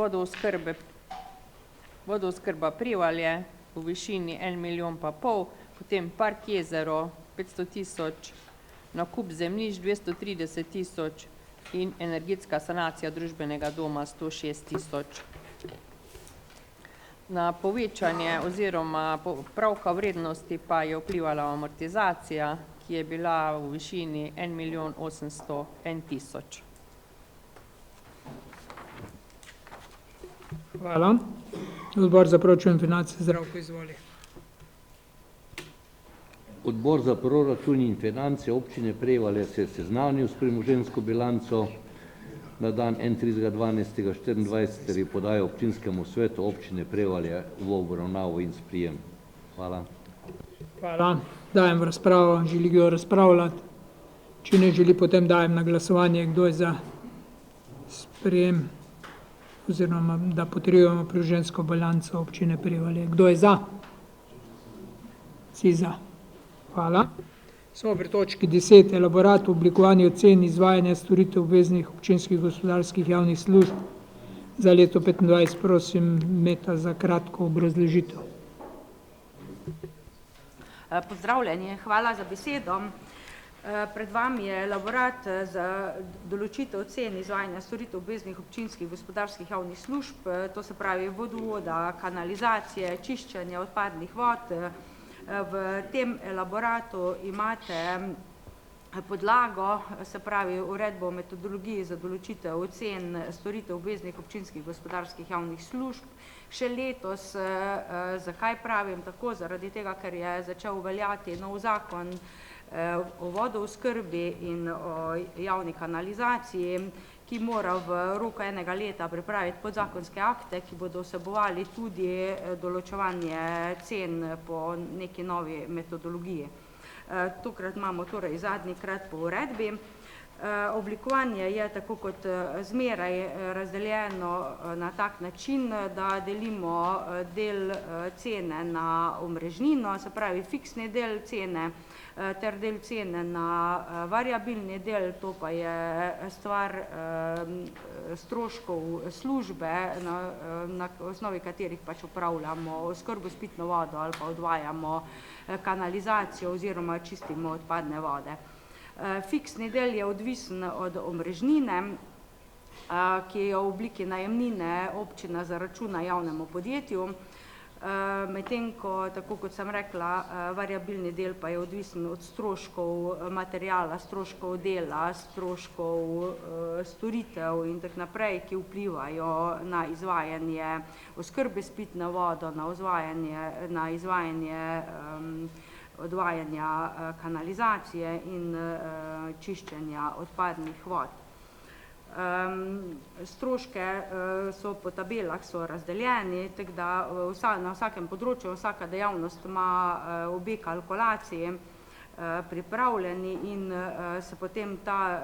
vodooskrba Prevalje v višini 1,5 milijona, potem Park Jezero 500.000, nakup zemljišč 230.000 in energetska sanacija družbenega doma 106.000. Na povečanje oziroma popravka vrednosti pa je vplivala amortizacija, ki je bila v višini 1.801.000. Hvala. Odbor za proračun in finance, Zdravko, izvoli. Odbor za proračun in finance občine Prevalje se je seznanil s premoženjsko bilanco na dan 31.12.24 ter je podajal občinskemu svetu občine Prevalje v obravnavo in sprijem. Hvala. Hvala. Dajem v razpravo. Želi kdo razpravljati? Če ne želi, potem dajem na glasovanje, kdo je za sprijem oziroma da potrjujemo premoženjsko bilanco občine Prevalje. Kdo je za? Vsi za. Hvala. Smo pri točki 10. Elaborat o oblikovanju ocen izvajanja storitev obveznih občinskih gospodarskih javnih služb za leto 2025. Prosim, Meta, za kratko obrazložitev. Pozdravljeni, hvala za besedo. Pred vami je elaborat za določitev ocen izvajanja storitev obveznih občinskih gospodarskih javnih služb, to se pravi vodovoda, kanalizacije, čiščenja odpadnih vod. V tem elaboratu imate podlago, se pravi uredbo o metodologiji za določitev ocen storitev obveznih občinskih gospodarskih javnih služb. Še letos, zakaj pravim tako, zaradi tega, ker je začel veljati nov zakon o vodooskrbi in o javni kanalizaciji, ki mora v roku enega leta pripraviti podzakonske akte, ki bodo vsebovali tudi določevanje cen po neki novi metodologiji. Tokrat imamo torej zadnjikrat po uredbi. Oblikovanje je tako kot zmeraj razdeljeno na tak način, da delimo del cene na omrežnino, se pravi fiksni del cene, ter del cene na variabilni del, to pa je stvar stroškov službe, na osnovi katerih pač upravljamo oskrbo s pitno vodo ali pa odvajamo kanalizacijo oziroma čistimo odpadne vode. Fiksni del je odvisen od omrežnine, ki je v obliki najemnine občina zaračuna javnemu podjetju, medtem ko, tako kot sem rekla, variabilni del pa je odvisen od stroškov materijala, stroškov dela, stroškov storitev in tako naprej, ki vplivajo na izvajanje oskrbe s pitno vodo, na izvajanje odvajanja kanalizacije in čiščenja odpadnih vod. Stroške so po tabelah so razdeljeni, tako da na vsakem področju vsaka dejavnost ima obe kalkulaciji pripravljeni in se potem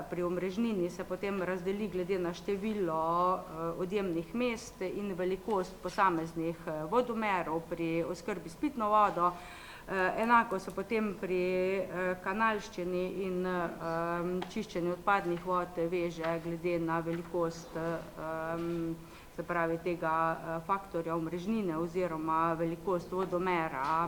pri omrežnini se potem razdeli glede na število odjemnih mest in velikost posameznih vodomerov pri oskrbi s pitno vodo. Enako se potem pri kanalščini in čiščenju odpadnih vod veže glede na velikost, se pravi tega faktorja omrežnine oziroma velikost vodomera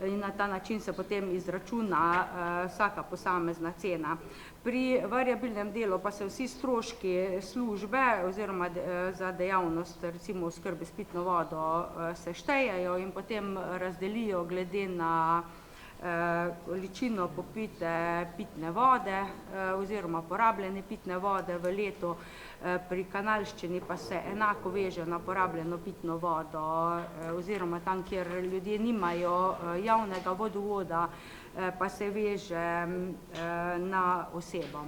in na ta način se potem izračuna vsaka posamezna cena. Pri variabilnem delu pa se vsi stroški službe oziroma za dejavnost recimo oskrbe s pitno vodo se štejejo in potem razdelijo glede na količino popite pitne vode oziroma porabljene pitne vode v letu. Pri kanalščini pa se enako veže na porabljeno pitno vodo oziroma tam, kjer ljudje nimajo javnega vodovoda, pa se veže na osebo.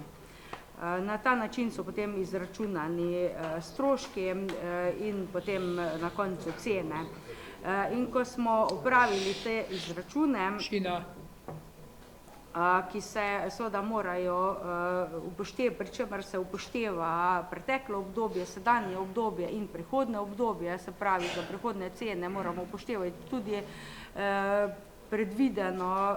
Na ta način so potem izračunani stroški in potem na koncu cene. In ko smo opravili te izračune, ki se seveda morajo upoštevati, pri čemer se upošteva preteklo obdobje, sedanje obdobje in prihodnje obdobje, se pravi, za prihodnje cene moramo upoštevati tudi predvideno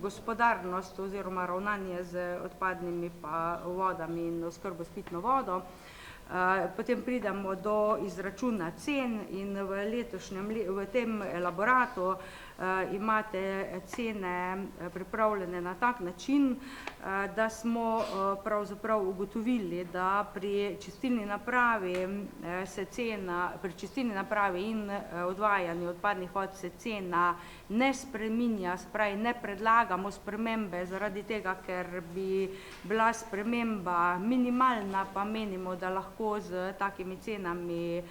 gospodarnost oziroma ravnanje z odpadnimi pa vodami in oskrbo s pitno vodo. Potem pridemo do izračuna cen in v tem elaboratu imate cene pripravljene na tak način, da smo pravzaprav ugotovili, da pri čistilni napravi in odvajanju odpadnih vod se cena ne spreminja, se pravi ne predlagamo spremembe zaradi tega, ker bi bila sprememba minimalna, pa menimo, da lahko z takimi cenami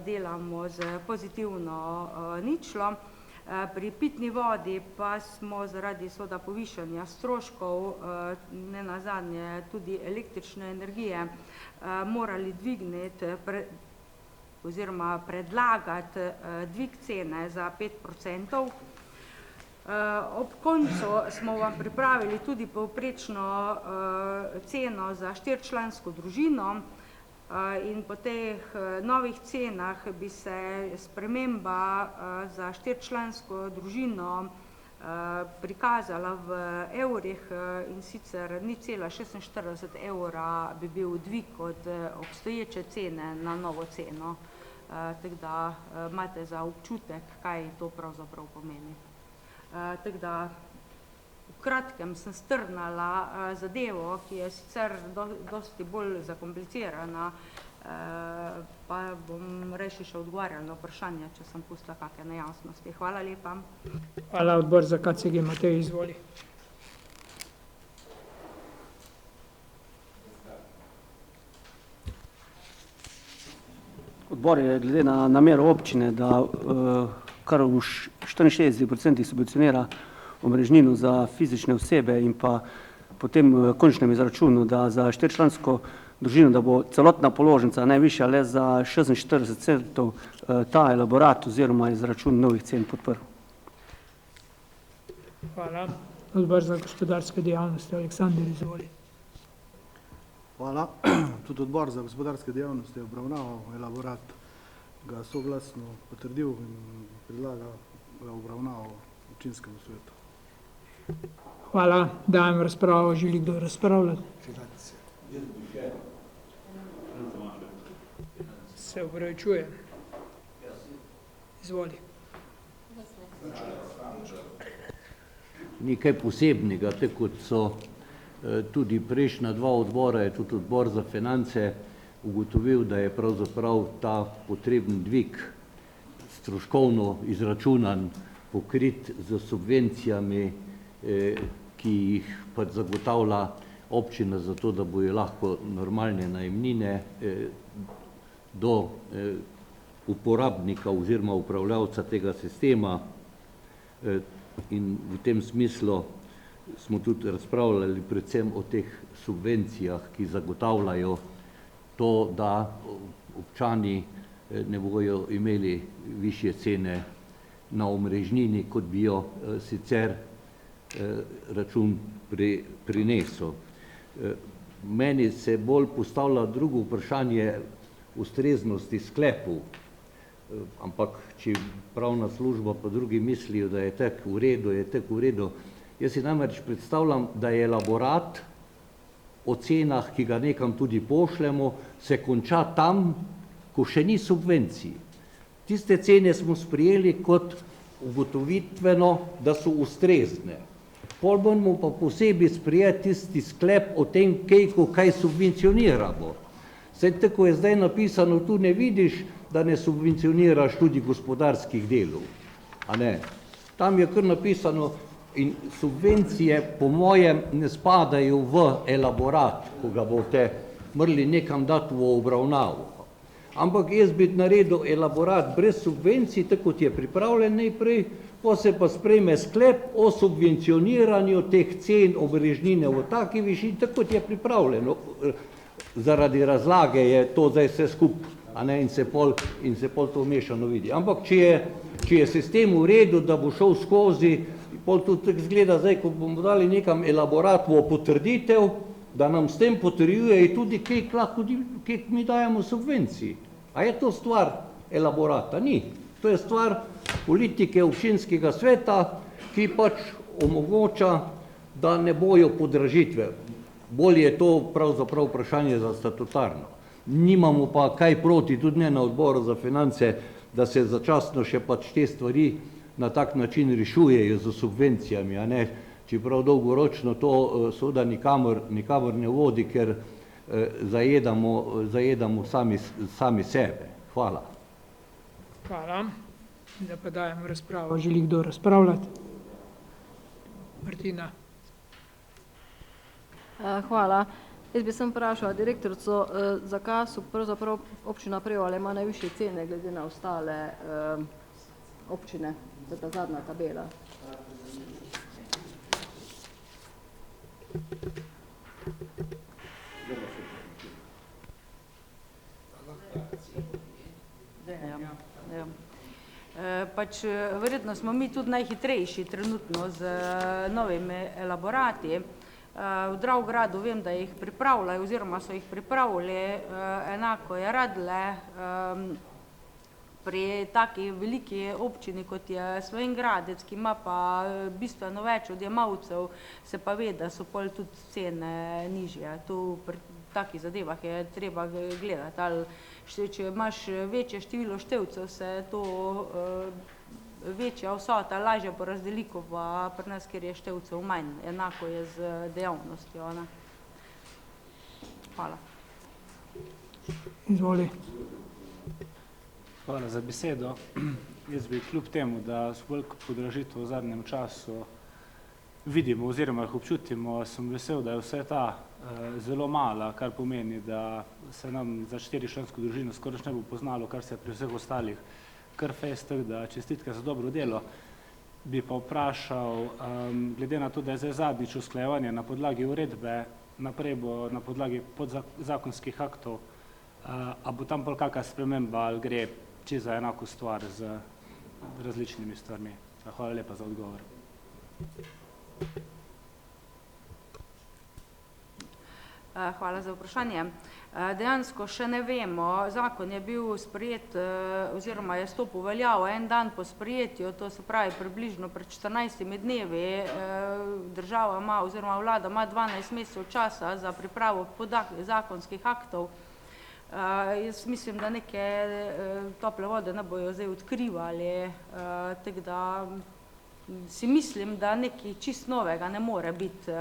delamo z pozitivno ničlo. Pri pitni vodi pa smo zaradi seveda povišanja stroškov, nenazadnje tudi električne energije, morali dvigniti oziroma predlagati dvig cene za 5%. Ob koncu smo vam pripravili tudi povprečno ceno za 4-člansko družino in po teh novih cenah bi se sprememba za 4-člansko družino prikazala v evrih in sicer 0,46 evra bi bil dvig od obstoječe cene na novo ceno. Tako da imate za občutek, kaj to pravzaprav pomeni. Tako da v kratkem sem strnala zadevo, ki je sicer dosti bolj zakomplicirana Pa bom reči še odgovarjala na vprašanje, če sem pustila kakšne nejasnosti. Hvala lepa. Hvala, odbor za KCG, Matej, izvoli. Odbor je glede na namero občine, da kar v 64% subvencionira omrežnino za fizične osebe in pa potem v končnem izračunu, da za 4-člansko družino, da bo celotna položnica najvišja le za 46 centov ta elaborat oziroma izračun novih cen podprl. Hvala. Odbor za gospodarske dejavnosti, Aleksander, izvoli. Hvala. Tudi odbor za gospodarske dejavnosti je obravnaval elaborat, ga soglasno potrdil in predlaga ga obravnavo občinskemu svetu. Hvala. Dajem razpravo. Želi kdo razpravljati? Se upravičujem. Izvoli. Nekaj posebnega, tako kot so tudi prejšnja dva odbora, je tudi odbor za finance ugotovil, da je pravzaprav ta potreben dvig stroškovno izračunan, pokrit z subvencijami, ki jih pač zagotavlja občina za to, da bojo lahko normalne najemnine do uporabnika oziroma upravljavca tega sistema, in v tem smislu smo tudi razpravljali predvsem o teh subvencijah, ki zagotavljajo to, da občani ne bojo imeli višje cene na omrežnini, kot bi jo sicer račun prinesel. Meni se bolj postavlja drugo vprašanje ustreznosti sklepov, ampak če pravna služba pa drugi mislijo, da je tako v redu, je tako v redu. Jaz si namreč predstavljam, da je elaborat o cenah, ki ga nekam tudi pošljemo, se konča tam, ko še ni subvencij. Tiste cene smo sprejeli kot ugotovitveno, da so ustrezne. Pol moramo pa posebej sprejeti tisti sklep o tem, kaj subvencioniramo. Saj tako je zdaj napisano, tu ne vidiš, da ne subvencioniraš tudi gospodarskih delov. A ne? Tam je kar napisano in subvencije po mojem ne spadajo v elaborat, ko ga boste morali nekam dati v obravnavo. Ampak jaz bi naredil elaborat brez subvencij, tako kot je pripravljen najprej, pa se pa sprejme sklep o subvencioniranju teh cen omrežnine v taki višini, tako kot je pripravljeno. Zaradi razlage je to zdaj vse skupaj, in se pol to mešano vidi. Ampak če je sistem v redu, da bo šel skozi, pol tudi tako zgleda zdaj, ko bomo dali nekam elaborat v potrditev, da nam s tem potrjuje tudi, kaj mi dajemo subvenciji. A je to stvar elaborata? Ni. To je stvar politike občinskega sveta, ki pač omogoča, da ne bojo podražitve. Bolje je to pravzaprav vprašanje za statutarno. Nimamo pa kaj proti, tudi ne na odboru za finance, da se začasno še pač te stvari na tak način rešujejo z subvencijami, čeprav dolgoročno to seveda nikamor ne vodi, ker zajedamo sami sebe. Hvala. Hvala. Zdaj pa dajem razpravo. Želi kdo razpravljati? Martina. Hvala. Jaz bi sem vprašala direktorico, zakaj so pravzaprav občina Prevalje ima najvišje cene glede na ostale občine, za ta zadnja tabela. Pač verjetno smo mi tudi najhitrejši trenutno z novimi elaborati. V Dravogradu vem, da jih pripravljajo oziroma so jih pripravili, enako je Radle. Pri taki veliki občini, kot je Slovenj Gradec, ki ima pa bistveno več odjemalcev, se pa ve, da so pol tudi cene nižje. Tu pri takih zadevah je treba gledati, ali če imaš večje število števcev, se to večja vsota lažje porazdeli, kot pa pri nas, kjer je števcev manj. Enako je z dejavnostjo. Hvala. Izvoli. Hvala za besedo. Jaz bi kljub temu, da so veliko podražitev v zadnjem času vidimo oziroma jih občutimo, sem vesel, da je vse ta zelo mala, kar pomeni, da se nam za 4-člansko družino skoraj ne bo poznalo, kar se je pri vseh ostalih kar fejst, da čestitke za dobro delo. Bi pa vprašal, glede na to, da je zdaj zadnjič usklajevanje na podlagi uredbe, naprej bo na podlagi podzakonskih aktov, a bo tam bolj kakšna sprememba ali gre čisto za enako stvar z različnimi stvarmi? Hvala lepa za odgovor. Hvala za vprašanje. Dejansko še ne vemo, zakon je bil sprejet oziroma je stopil v veljavo en dan po sprejetju, to se pravi približno pred 14 dnevi. Država ima oziroma vlada ima 12 mesecev časa za pripravo zakonskih aktov. Jaz mislim, da neke tople vode ne bojo zdaj odkrivali, tako da si mislim, da nekaj čist novega ne more biti,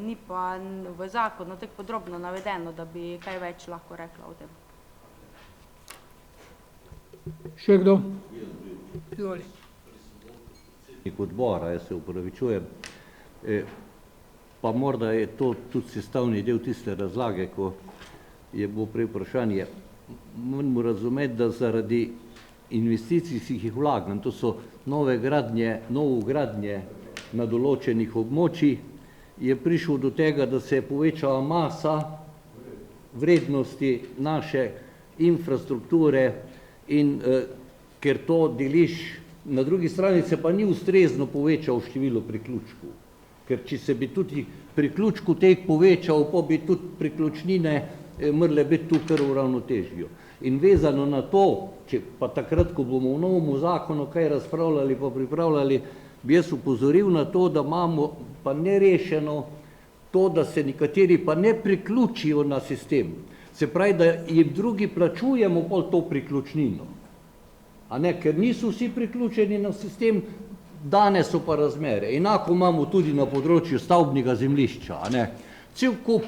ni pa v zakonu tako podrobno navedeno, da bi kaj več lahko rekla o tem. Še kdo? Izvoli. Odbora, jaz se upravičujem, pa morda je to tudi sestavni del tiste razlage, ko je bilo prej vprašanje. Moramo razumeti, da zaradi investicijskih vlaganj, to so novogradnje na določenih območjih, je prišlo do tega, da se je povečala masa vrednosti naše infrastrukture in ker to deliš, na drugi strani se pa ni ustrezno povečal število priključkov. Ker če se bi tudi priključku teh povečal, pa bi tudi priključnine morale biti tu kar v ravnotežju. In vezano na to, če pa takrat, ko bomo v novem zakonu kaj razpravljali pa pripravljali, bi jaz upozoril na to, da imamo pa nerešeno to, da se nekateri pa ne priključijo na sistem. Se pravi, da jim drugi plačujemo pol to priključnino. A ne, ker niso vsi priključeni na sistem, danes so pa razmere. Enako imamo tudi na področju stavbnega zemljišča, a ne. Cel kup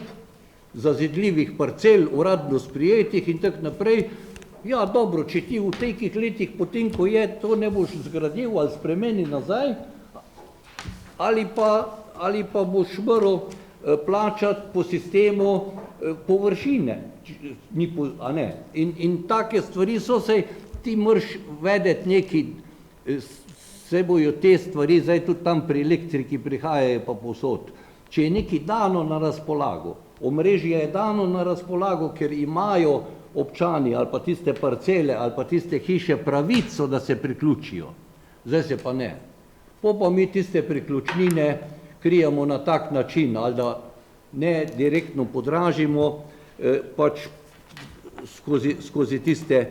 zazidljivih parcel, uradno sprijetih in tako naprej. Ja, dobro, če ti v tekih letih, potem ko je, to ne boš zgradil ali spremeni nazaj, ali pa boš moral plačati po sistemu površine. A ne. In take stvari so se, ti moraš vedeti neki, se bojo te stvari, zdaj tudi tam pri elektriki prihajajo pa povsod. Če je nekaj dano na razpolago, omrežje je dano na razpolago, ker imajo občani ali pa tiste parcele ali pa tiste hiše pravico, da se priključijo. Zdaj se pa ne. Pa mi tiste priključnine krijemo na tak način, ali da ne direktno podražimo, pač skozi tiste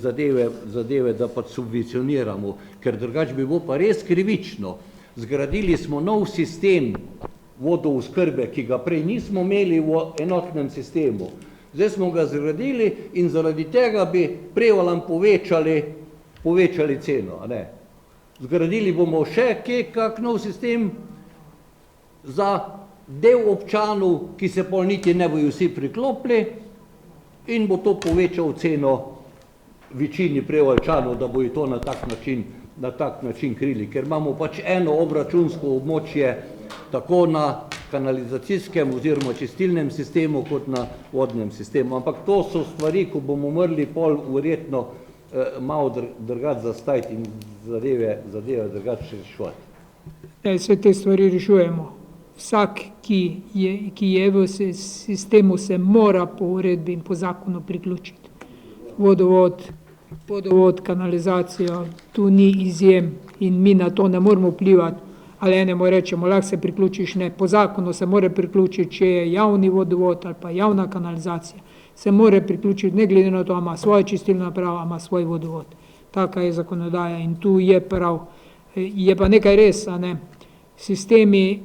zadeve, da pač subvencioniramo, ker drugače bi bilo pa res krivično. Zgradili smo nov sistem vodooskrbe, ki ga prej nismo imeli v enotnem sistemu. Zdaj smo ga zgradili in zaradi tega bi prevalam povečali ceno. A ne. Zgradili bomo še kak nov sistem za del občanov, ki se pol niti ne bojo vsi priklopili in bo to povečal ceno večini prevaljčanov, da bojo to na tak način krili, ker imamo pač eno obračunsko območje tako na kanalizacijskem oziroma čistilnem sistemu kot na vodnem sistemu. Ampak to so stvari, ko bomo morali pol verjetno malo drugače zastaviti in zadeve drugače reševati. Vse te stvari rešujemo. Vsak, ki je v sistemu, se mora po uredbi in po zakonu priključiti. Vodovod, kanalizacijo, tu ni izjem in mi na to ne moramo vplivati. Ali enemu rečemo, lahko se priključiš, ne. Po zakonu se mora priključiti, če je javni vodovod ali pa javna kanalizacija. Se mora priključiti, ne glede na to, ima svojo čistilno napravo, ima svoj vodovod. Taka je zakonodaja in tu je prav. Je pa nekaj res, a ne. Sistemi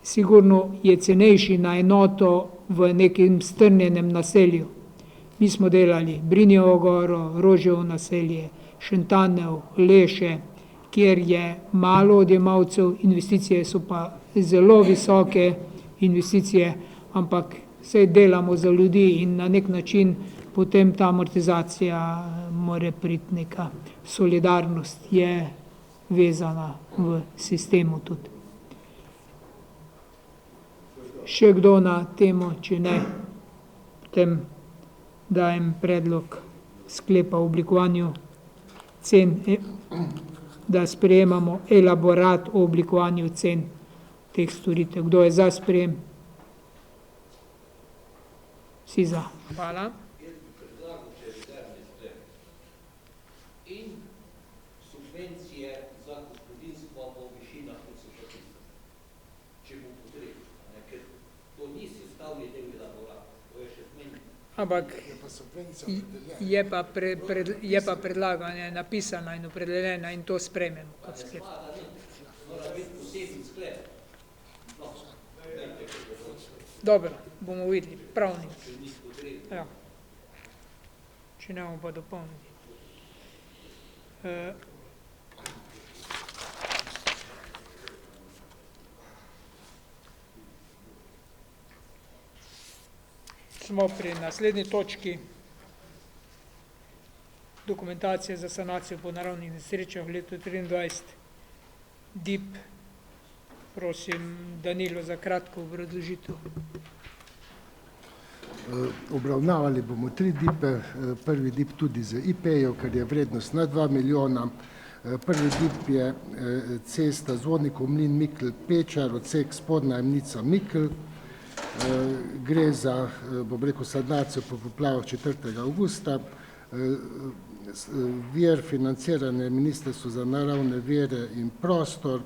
sigurno je cenejši na enoto v nekem strnjenem naselju. Mi smo delali Brinjevo goro, Roževo naselje, Šentanev, Leše, kjer je malo odjemalcev, investicije so pa zelo visoke investicije, ampak sej delamo za ljudi in na nek način potem ta amortizacija more priti, neka solidarnost je vezana v sistemu tudi. Še kdo na temo, če ne, potem dajem predlog sklepa o oblikovanju cen, da sprejemamo elaborat o oblikovanju cen teh storitev. Kdo je za sprejem? Vsi za. Hvala. In subvencije za gospodinjstvo po višinah, kot so še tiste, če bo potrebno, ker to ni sestavni del elaborata, to je še zmenjeno. Ampak je pa predlagana, napisana in opredeljena in to sprejmemo kot sklep. Mora biti poseben sklep. Dobro, bomo videli, pravni. Ja. Če ne bomo pa dopolnili. Smo pri naslednji točki dokumentacije za sanacijo po naravnih nesrečah v letu 2023. DIP, prosim Danilo za kratko obrazložitev. Obravnavali bomo 3 DIP-e, prvi DIP tudi z IP-jev, ker je vrednost na 2 milijona. Prvi DIP je cesta Zvornikov mlin Mikl Pečar, odsek Spodnja Jemnica Mikl. Gre za, bom rekel, sanacijo po poplavah 4. avgusta. Vir financiranja Ministrstvo za naravne vire in prostor.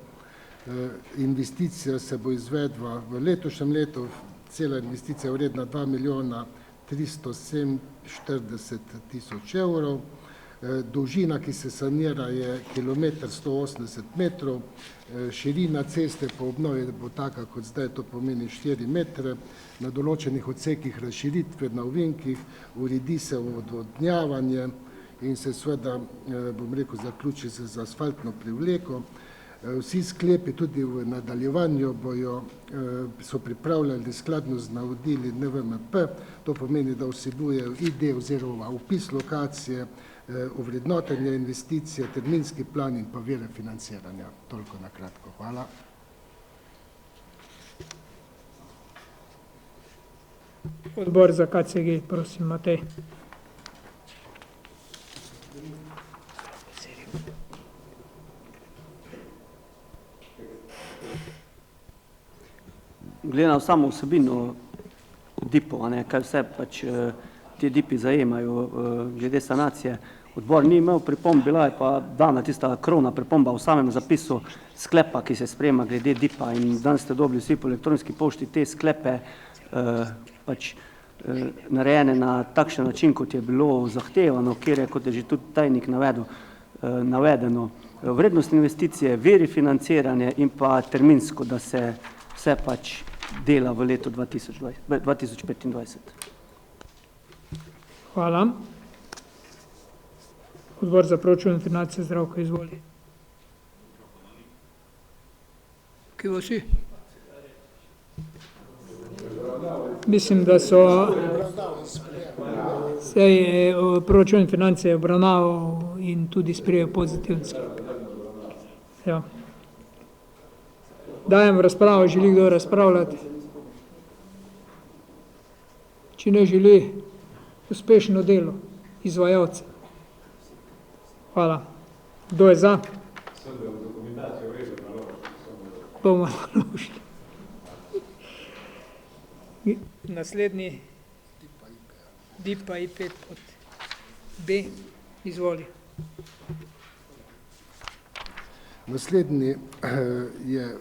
Investicija se bo izvedla v letošnjem letu. Cela investicija je vredna 2 milijona 347 tisoč evrov. Dolžina, ki se sanira, je kilometer 180 metrov. Širina ceste po obnovi bo taka, kot zdaj, to pomeni 4 metre. Na določenih odsekih razširitve, na ovinkih, uredi se odvodnjavanje in se seveda, bom rekel, zaključi se z asfaltno privleko. Vsi sklepi tudi v nadaljevanju so pripravljali skladno z navodili NVMP, to pomeni, da vsebujejo ID oziroma opis lokacije, ovrednotenje investicije, terminski plan in pa vire financiranja. Toliko na kratko. Hvala. Odbor za KCG, prosim, Matej. Glede na samo vsebino DIP-ov, kaj vse pač te DIP-i zajemajo glede sanacije, odbor ni imel pripomb, bila je pa dana tista krovna pripomba v samem zapisu sklepa, ki se sprejema glede DIP-a in danes ste dobili vsi po elektronski pošti te sklepe pač narejene na takšen način, kot je bilo zahtevano, kjer je, kot je že tudi tajnik navedeno, vrednost investicije, viri financiranje in pa terminsko, da se vse pač dela v letu 2025. Hvala. Odbor za proračun in finance, Zdravko, izvoli. Kje bo si? Mislim, da so proračun in finance obravnaval in tudi sprejel pozitivni sklep. Ja. Dajem razpravo, želi kdo razpravljati? Če ne želi, uspešno delo izvajalce. Hvala. Kdo je za? Bomo naložili. Naslednji DIP pa I5 pod B. Izvoli. Naslednji je...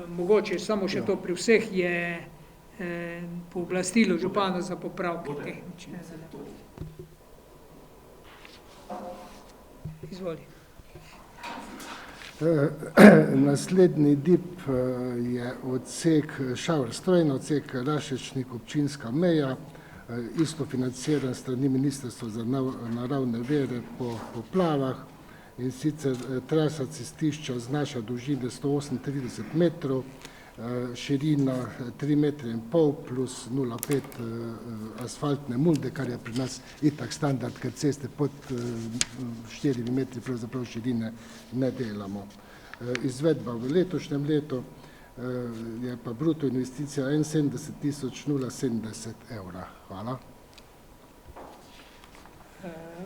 Mogoče samo še to, pri vseh je pooblastilo župana za popravke tehnične. Izvoli. Naslednji DIP je odsek Šaver-Strojna, odsek Rašečnik, občinska meja, isto financiran strani Ministrstva za naravne vire po poplavah. In sicer trasa cestišča znaša dolžine 138 metrov, širina 3,5 metra plus 0,5 asfaltne mulde, kar je pri nas itak standard, ker ceste pod 4 metri pravzaprav širine ne delamo. Izvedba v letošnjem letu je pa bruto investicija 71.070 evra. Hvala.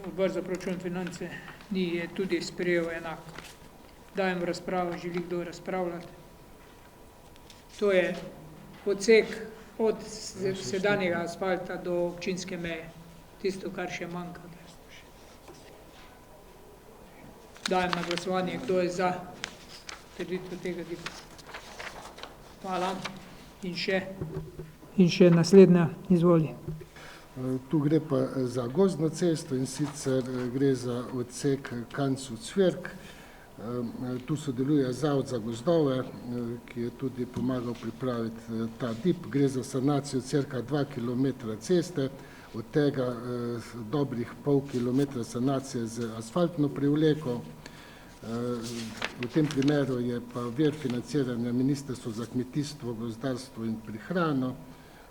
Odbor za proračun in finance je tudi sprejel enako. Dajem razpravo, želi kdo razpravljati. To je odsek od sedanjega asfalta do občinske meje. Tisto, kar še manjka. Dajem na glasovanje, kdo je za trditev tega dipa. Hvala. In še naslednja, izvoli. Tu gre pa za gozdno cesto in sicer gre za odsek Kancu-Cvirk. Tu sodeluje Zavod za gozdove, ki je tudi pomagal pripraviti ta dip. Gre za sanacijo cirka 2 kilometra ceste, od tega dobrih pol kilometra sanacije z asfaltno privleko. V tem primeru je pa vir financiranja Ministrstvo za kmetijstvo, gozdarstvo in prehrano.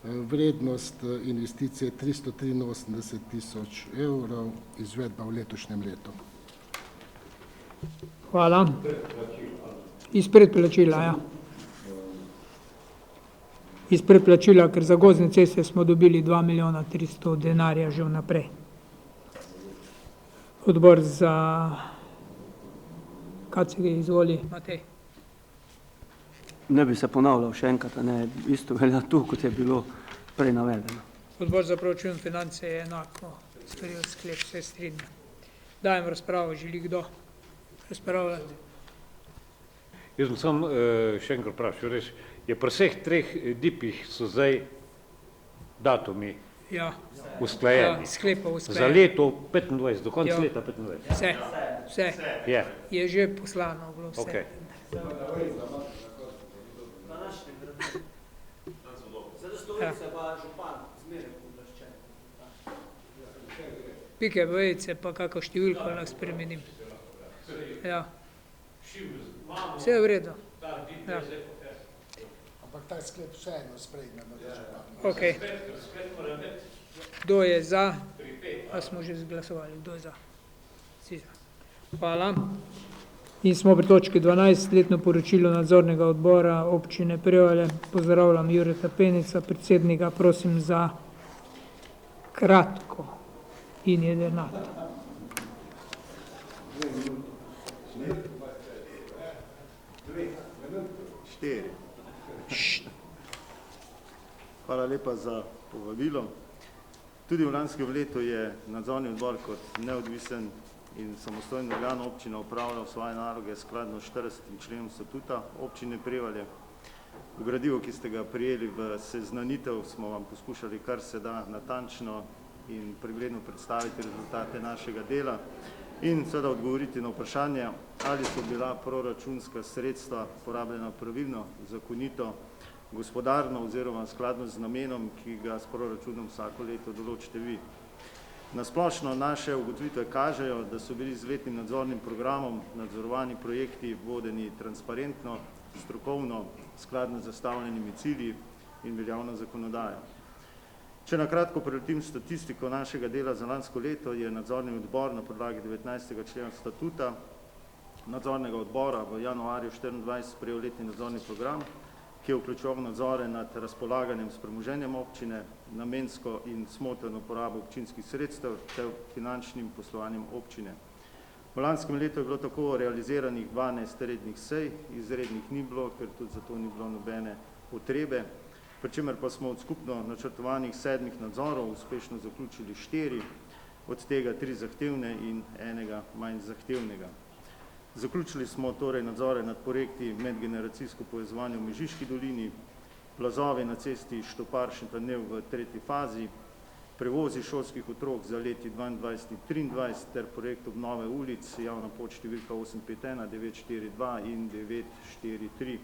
Vrednost investicije 383.000 evrov, izvedba v letošnjem letu. Hvala. Iz predplačila, ja. Iz predplačila, ker za gozdne ceste smo dobili 2 milijona 300 denarja že vnaprej. Odbor za KCG, izvoli, Matej. Ne bi se ponavljal še enkrat, isto velja tu, kot je bilo prej navedeno. Odbor za proračun in finance je enako sprejel sklep, vse strinja. Dajem razpravo, želi kdo razpravljati? Jaz sem samo še enkrat vprašal, res, je pri vseh treh dipih so zdaj datumi usklajeni? Ja, sklepa usklajeni. Za leto 25, do konca leta 25? Vse. Je že poslano bilo vse. Okay. Pike, bojice, pa kako številko lahko spremenim. Ja. Vse je v redu. Ja. Ampak ta sklep vseeno sprejmemo. Ok. Kdo je za? Pa smo že zglasovali. Kdo je za? Vsi za. Hvala. In smo pri točki 12, letno poročilo nadzornega odbora občine Prevalje. Pozdravljam Jureta Penica, predsednika, prosim za kratko in jedrnato. Hvala lepa za povabilo. Tudi v lanskem letu je nadzorni odbor kot neodvisen in samostojno organ občine opravljal svoje naloge skladno 40. členom statuta občine Prevalje. V gradivu, ki ste ga prijeli v seznanitev, smo vam poskušali kar se da natančno in pregledno predstaviti rezultate našega dela in seveda odgovoriti na vprašanje, ali so bila proračunska sredstva porabljena pravilno, zakonito, gospodarno oziroma skladno z namenom, ki ga s proračunom vsako leto določite vi. Na splošno naše ugotovitve kažejo, da so bili z letnim nadzornim programom nadzorovani projekti vodeni transparentno, strokovno, skladno z zastavljenimi cilji in veljavno zakonodajo. Če na kratko preletim statistiko našega dela za lansko leto, je nadzorni odbor na podlagi 19. člena statuta nadzornega odbora v januarju 2024 sprejel letni nadzorni program, ki je vključoval nadzore nad razpolaganjem s premoženjem občine, namensko in smotrno porabo občinskih sredstev ter finančnim poslovanjem občine. V lanskem letu je bilo tako realiziranih 12 rednih sej, izrednih ni bilo, ker tudi zato ni bilo nobene potrebe, pri čemer pa smo od skupno načrtovanih 7 nadzorov uspešno zaključili 4, od tega 3 zahtevne in enega manj zahtevnega. Zaključili smo torej nadzore nad projekti medgeneracijsko povezovanje v Mežiški dolini, plazovi na cesti Štopar-Šentjernej v 3. fazi, prevozi šolskih otrok za leti 2022 in 2023 ter projekt obnove ulic, javna pot številka 851, 942 in 943.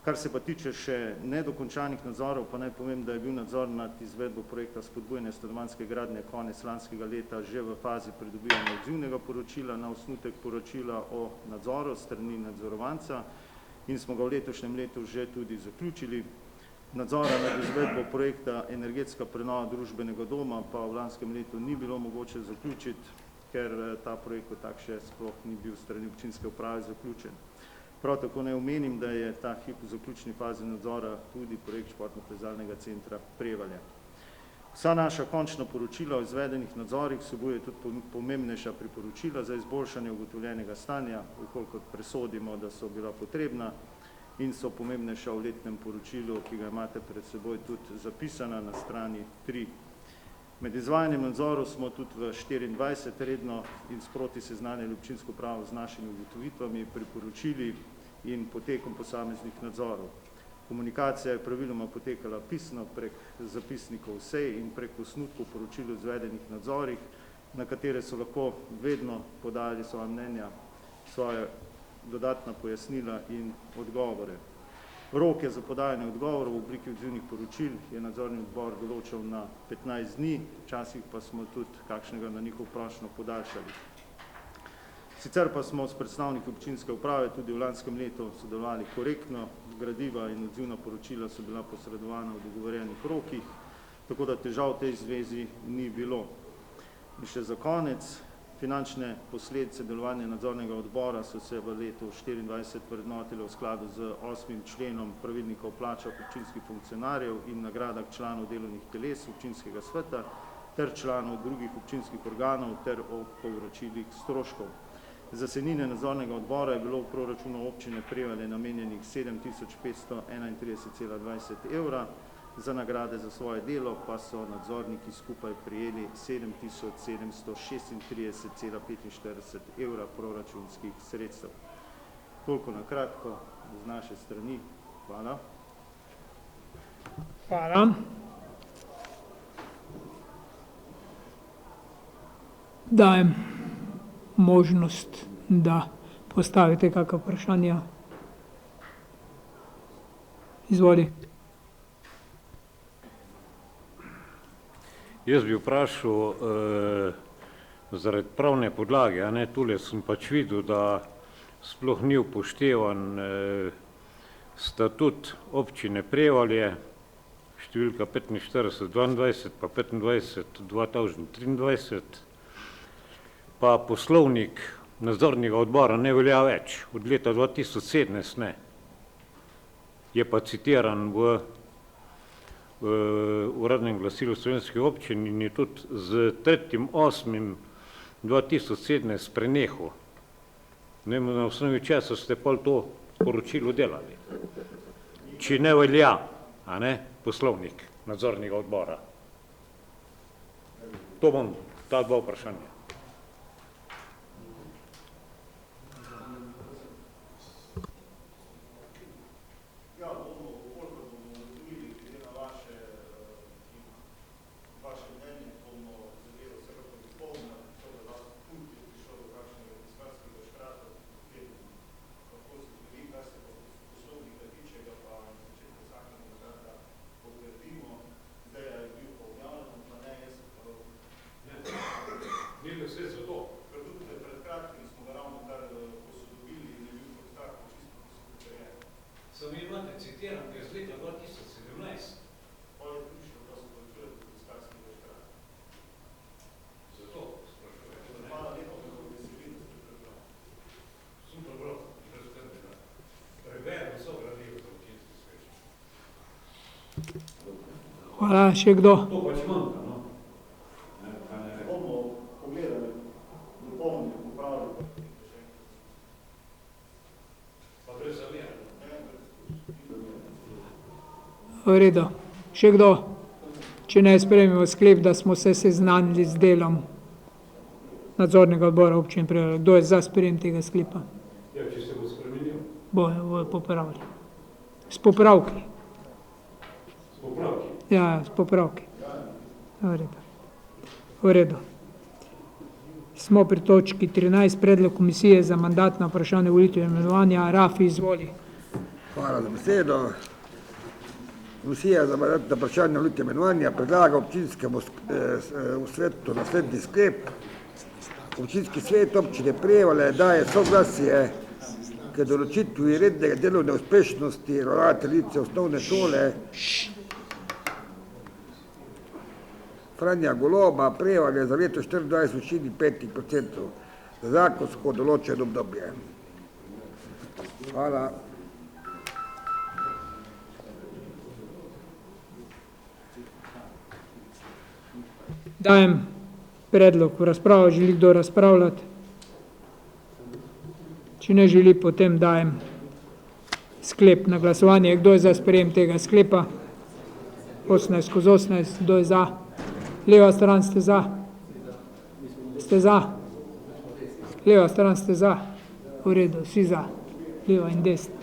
Kar se pa tiče še nedokončanih nadzorov, pa naj povem, da je bil nadzor nad izvedbo projekta spodbujanja stanovanjske gradnje konec lanskega leta že v fazi pridobivanja odzivnega poročila na osnutek poročila o nadzoru strani nadzorovanca in smo ga v letošnjem letu že tudi zaključili. Nadzora nad izvedbo projekta energetska prenova družbenega doma pa v lanskem letu ni bilo mogoče zaključiti, ker ta projekt kot tak še sploh ni bil strani občinske uprave zaključen. Prav tako ne omenim, da je ta hip v zaključni fazi nadzora tudi projekt športno-plezalnega centra Prevalje. Vsa naša končna poročila o izvedenih nadzorih vsebuje tudi pomembnejša priporočila za izboljšanje ugotovljenega stanja, ukolikor presodimo, da so bila potrebna, in so pomembnejša v letnem poročilu, ki ga imate pred seboj tudi zapisana na strani 3. Med izvajanjem nadzorov smo tudi v 24 redno in sproti seznanili občinsko upravo z našimi ugotovitvami, priporočili in potekom posameznih nadzorov. Komunikacija je praviloma potekala pisno prek zapisnikov sej in prek osnutkov poročil o izvedenih nadzorih, na katere so lahko vedno podali svoja mnenja, svoje dodatna pojasnila in odgovore. Roke za podajanje odgovorov v obliki odzivnih poročil je nadzorni odbor določil na 15 dni, včasih pa smo tudi kakšnega na njihov prošnjo podaljšali. Sicer pa smo s predstavniki občinske uprave tudi v lanskem letu sodelovali korektno, gradiva in odzivna poročila so bila posredovana v dogovorjenih rokih, tako da težav v tej zvezi ni bilo. In še za konec, finančne posledice delovanja nadzornega odbora so se v letu 2024 vrednotile v skladu z 8. členom pravilnika o plačah občinskih funkcionarjev in nagradah članov delovnih teles občinskega sveta ter članov drugih občinskih organov ter o povračilih stroškov. Za cenine nadzornega odbora je bilo v proračunu občine Prevalje namenjenih 7531,20 evra, za nagrade za svoje delo pa so nadzorniki skupaj prijeli 7746,45 evra proračunskih sredstev. Toliko na kratko z naše strani. Hvala. Hvala. Dajem možnost, da postavite kakšno vprašanje. Izvoli. Jaz bi vprašal zaradi pravne podlage, a ne, tule sem pač videl, da sploh ni upoštevan statut občine Prevalje, številka 45-22 pa 25-2023, pa poslovnik nadzornega odbora ne velja več, od leta 2017 ne. Je pa citiran v uradnem glasilu slovenske občine in je tudi z 3.8.2017 prenehal. Ne vem, na osnovi časa ste pol to poročilo delali. Če ne velja, a ne, poslovnik nadzornega odbora. To bom, ta dva vprašanja. Hvala, še kdo? To pač manjka, no. Bomo pogledali, dopolnili, popravili. Pa prezamerali. V redu. Še kdo? Če ne sprejmemo sklep, da smo se seznanili z delom nadzornega odbora občine Prevalje. Kdo je za sprejem tega sklepa? Ja, če se bo spremenil. Bojo popravili. S popravki. Ja, s popravki. V redu. Smo pri točki 13, predlog komisije za mandatna vprašanja volitev in imenovanja. Rafi, izvoli. Hvala za besedo. Komisija za mandatna vprašanja volitev in imenovanja predlaga občinskemu svetu naslednji sklep. Občinski svet občine Prevalje daje soglasje k določitvi redne delovne uspešnosti ravnateljice osnovne šole Franja Goloba Prevalje za leto 24 v višini 5% za zakonsko določeno obdobje. Hvala. Dajem predlog v razpravo. Želi kdo razpravljati? Če ne želi, potem dajem sklep na glasovanje. Kdo je za sprejem tega sklepa? 18/18. Kdo je za? Leva stran ste za? Ste za? Leva stran ste za? V redu, vsi za. Leva in desna.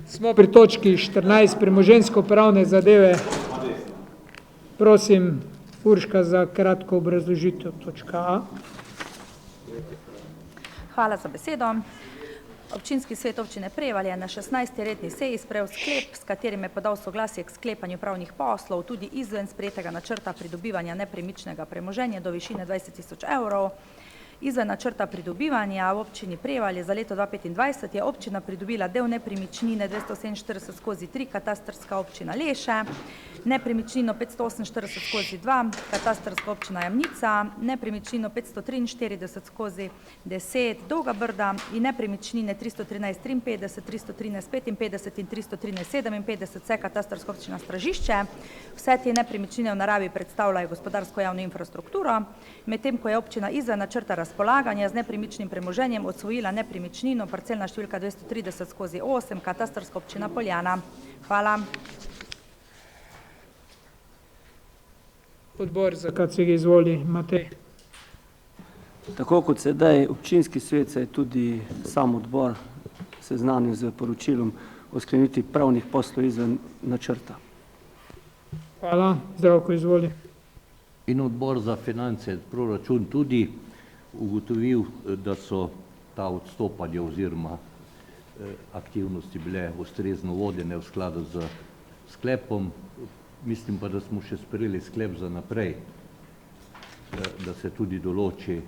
Smo pri točki 14, premoženjsko-pravne zadeve. Prosim, Urška, za kratko obrazložitev točka A. Hvala za besedo. Občinski svet občine Prevalje na 16. redni seji sprejel sklep, s katerim je podal soglasje k sklepanju pravnih poslov tudi izven sprejetega načrta pridobivanja nepremičnega premoženja do višine 20 000 evrov. Izven načrta pridobivanja v občini Prevalje za leto 2025 je občina pridobila del nepremičnine 247/3 katastrska občina Leše, nepremičnino 548/2 katastrska občina Jamnica, nepremičnino 543/10 Dolga Brda in nepremičnine 313/53, 313/55 in 313/57 vse katastrska občina Stražišče. Vse te nepremičnine v naravi predstavljajo gospodarsko javno infrastrukturo, medtem ko je občina izven načrta razpolaganja z nepremičnim premoženjem odsvojila nepremičnino parcelna številka 230/8 katastrska občina Poljana. Hvala. Odbor za KCG, izvoli, Matej. Tako kot sedaj občinski svet, se je tudi sam odbor seznanil z poročilom o sklenitvi pravnih poslov izven načrta. Hvala. Zdravko, izvoli. In odbor za finance, proračun tudi ugotovil, da so ta odstopanja oziroma aktivnosti bile ustrezno vodene v skladu z sklepom. Mislim pa, da smo še sprejeli sklep za naprej, da se tudi določi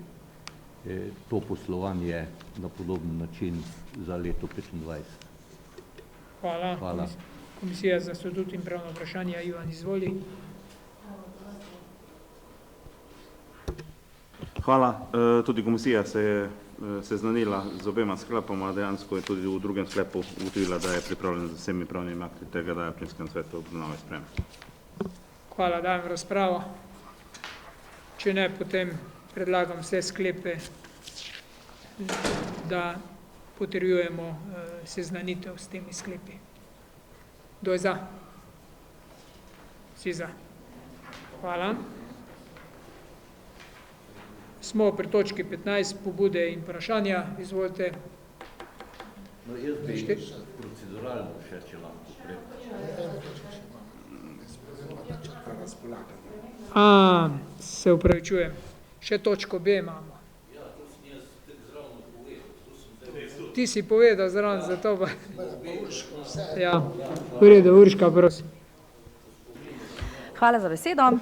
to poslovanje na podoben način za leto 2025. Hvala. Hvala. Komisija za statut in pravno vprašanje, Ivan, izvoli. Hvala. Tudi komisija se je seznanila z obema sklepoma, dejansko je tudi v drugem sklepu ugotovila, da je pripravljen z vsemi pravnimi akti tega, da je občinskem svetu obravnava in sprejem. Hvala, dajem razpravo. Če ne, potem predlagam vse sklepe, da potrjujemo seznanitev s temi sklepi. Kdo je za? Vsi za. Hvala. Smo pri točki 15, pobude in vprašanja. Izvolite. No, jaz bi proceduralno še, če lahko se upravičujem. Še točko B imamo. Ja, to sem jaz zravno povedal. Ti si povedal zravno, zato pa... Ja, v redu, Urška, prosim. Hvala za besedo.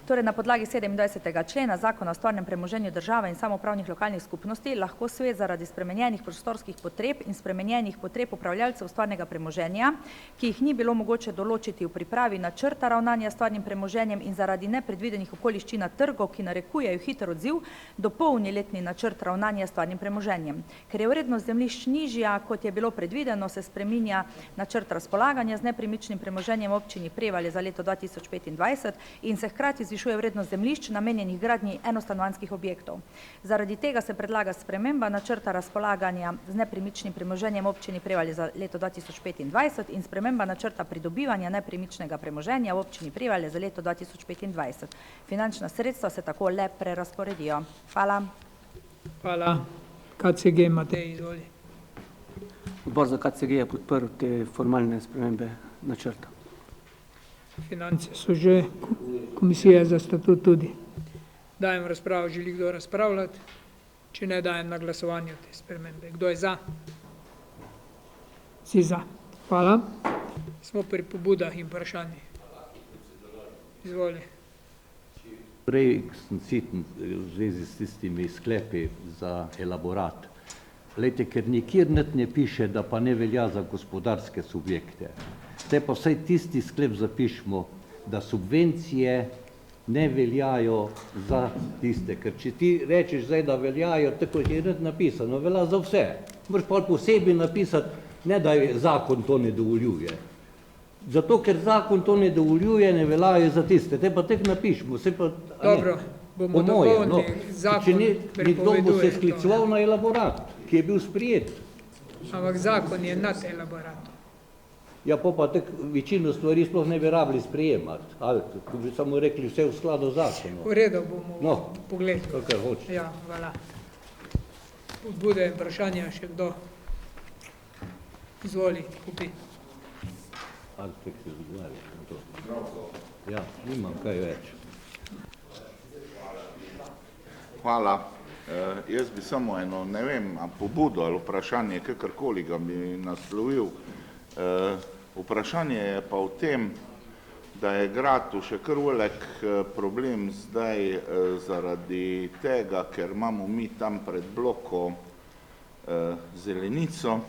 Torej, na podlagi 27. člena Zakona o stvarnem premoženju države in samoupravnih lokalnih skupnosti lahko svet zaradi spremenjenih prostorskih potreb in spremenjenih potreb upravljalcev stvarnega premoženja, ki jih ni bilo mogoče določiti v pripravi načrta ravnanja s stvarnim premoženjem in zaradi nepredvidenih okoliščin na trgu, ki narekujejo hiter odziv, dopolni letni načrt ravnanja s stvarnim premoženjem. Ker je vrednost zemljišč nižja, kot je bilo predvideno, se spreminja načrt razpolaganja z nepremičnim premoženjem občini Prevalje za leto 2025 in se hkrati zvišuje vrednost zemljišč namenjenih gradnji enostanovanjskih objektov. Zaradi tega se predlaga sprememba načrta razpolaganja z nepremičnim premoženjem občini Prevalje za leto 2025 in sprememba načrta pridobivanja nepremičnega premoženja v občini Prevalje za leto 2025. Finančna sredstva se tako le prerazporedijo. Hvala. Hvala. KCG, Matej, izvoli. Odbor za KCG je podprl te formalne spremembe načrta. Finance so že, komisija za statut tudi. Dajem razpravo, želi kdo razpravljati? Če ne, dajem na glasovanje te spremembe. Kdo je za? Vsi za. Hvala. Smo pri pobudah in vprašanjih. Izvoli. Prej sem citen v zvezi s tistimi sklepi za elaborat. Lejte, ker nikjer ne piše, da pa ne velja za gospodarske subjekte. Te pa vsaj tisti sklep zapišemo, da subvencije ne veljajo za tiste, ker če ti rečeš zdaj, da veljajo, tako je napisano, velja za vse. Moraš pa posebej napisati, ne da zakon to ne dovoljuje. Zato, ker zakon to ne dovoljuje, ne veljajo za tiste. Te pa tek napišemo. Dobro, bomo dopolnili, zakon prepoveduje. Nekdo bo se skliceval na elaborat, ki je bil sprijet. Ampak zakon je nad elaboratom. Ja, pa tek večino stvari sploh ne bi rabili sprejemati. Ali, ko bi samo rekli vse v skladu z zakonom. V redu bomo pogledali. Kakor hoče. Ja, hvala. Bude vprašanja še kdo? Izvoli, kupi. Ali tek se odgovarja na to. Ja, nimam kaj več. Hvala. Jaz bi samo eno, ne vem, pobudo ali vprašanje, kakorkoli ga bi naslovil. Vprašanje je pa v tem, da je gradu še kar velik problem zdaj zaradi tega, ker imamo mi tam pred blokom zelenico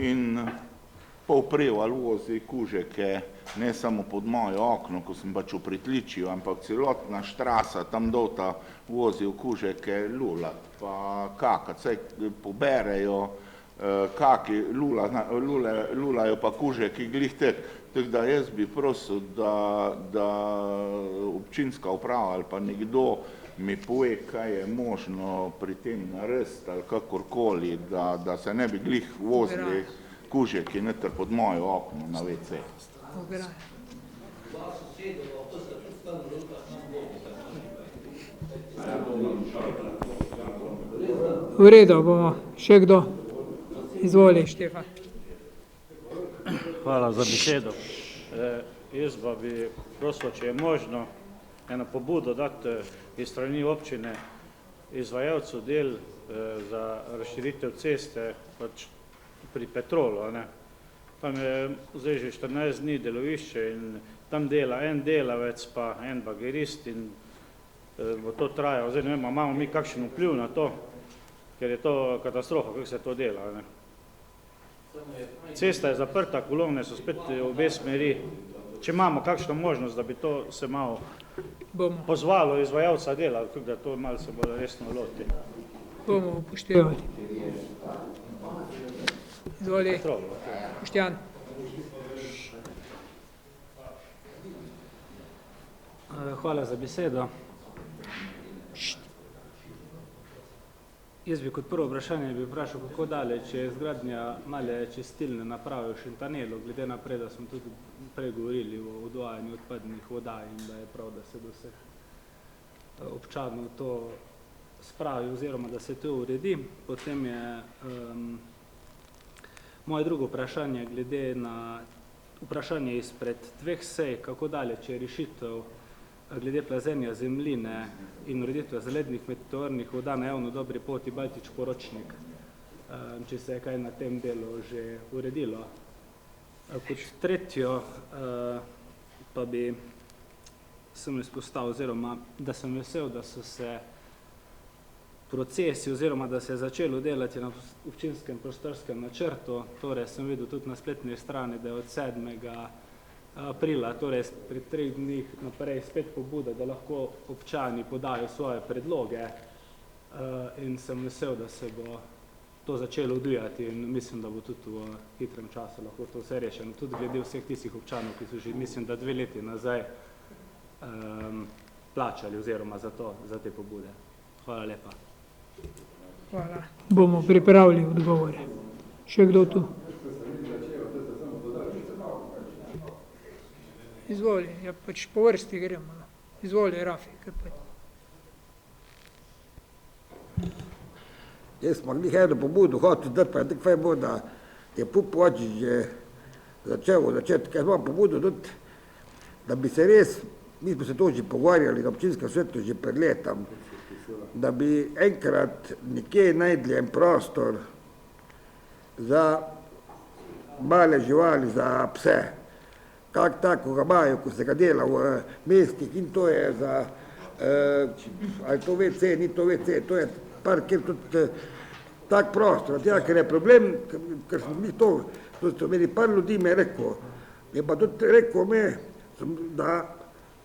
in povpreval vozi kužeke, ne samo pod moje okno, ko sem pač v pritličju, ampak celotna štrasa tam dolta vozi v kužeke lulat, pa kakat, saj poberejo, kaki lulajo pa kužeki glih tek. Tako da jaz bi prosil, da občinska uprava ali pa nekdo mi pove, kaj je možno pri tem narediti ali kakorkoli, da se ne bi glih vozili kužeki netr pod moje okno na WC. V redu bomo. Še kdo? Izvoli, Štefan. Hvala za besedo. Jaz pa bi prosil, če je možno, eno pobudo dati iz strani občine izvajalcu del za razširitev ceste pač pri Petrolu. Tam je zdaj že 14 dni delovišče in tam dela en delavec pa en bagerist in bo to trajalo. Zdaj ne vem, imamo mi kakšen vpliv na to, ker je to katastrofa, kako se to dela. Cesta je zaprta, kolone so spet v obe smeri. Če imamo kakšno možnost, da bi to se malo pozvalo izvajalca dela, tako da to malo se bo resno loti. Bomo upoštevali. Izvoli, Boštjan. Hvala za besedo. Jaz bi kot prvo vprašanje bi vprašal, kako daleč je izgradnja male čistilne naprave v Šentanelu, glede naprej, da smo tudi prej govorili o odvajanju odpadnih voda in da je prav, da se do vseh občanov to spravi oziroma da se to uredi. Potem je moje drugo vprašanje glede na vprašanje izpred 2 sej, kako daleč je rešitev glede plazenja zemljine in ureditve zalednih meteornih voda na javno dobri poti Baltič-Poročnik, če se je kaj na tem delu že uredilo. Kot tretjo pa bi sem izpostavil, oziroma da sem vesel, da so se procesi oziroma da se je začelo delati na občinskem prostorskem načrtu, torej sem videl tudi na spletni strani, da je od 7. aprila, torej pri 3 dneh naprej spet pobuda, da lahko občani podajo svoje predloge in sem vesel, da se bo to začelo odvijati in mislim, da bo tudi v hitrem času lahko to vse rešeno. Tudi glede vseh tistih občanov, ki so že, mislim, da 2 leti nazaj plačali oziroma za te pobude. Hvala lepa. Hvala. Bomo pripravili odgovore. Še kdo tu? Izvoli, ja pač po vrsti gremo. Izvoli, Rafi, Krpet. Jaz smo glih eno pobudo hotel dati, pa je tako fajn bo, da je Pupovačič že začeti, kaj smo pobudo tudi, da bi se res, mi smo se to že pogovarjali na občinskem svetu že pred letom, da bi enkrat nekje najdli en prostor za male živali, za pse. Kak tako ga imajo, ko se ga dela v mestih in to je za, ali to WC, ni to WC, to je par, kjer tudi tak prostor, tega, ker je problem, ker smo mi to so imeli par ljudi me je rekel, je pa tudi rekel me, da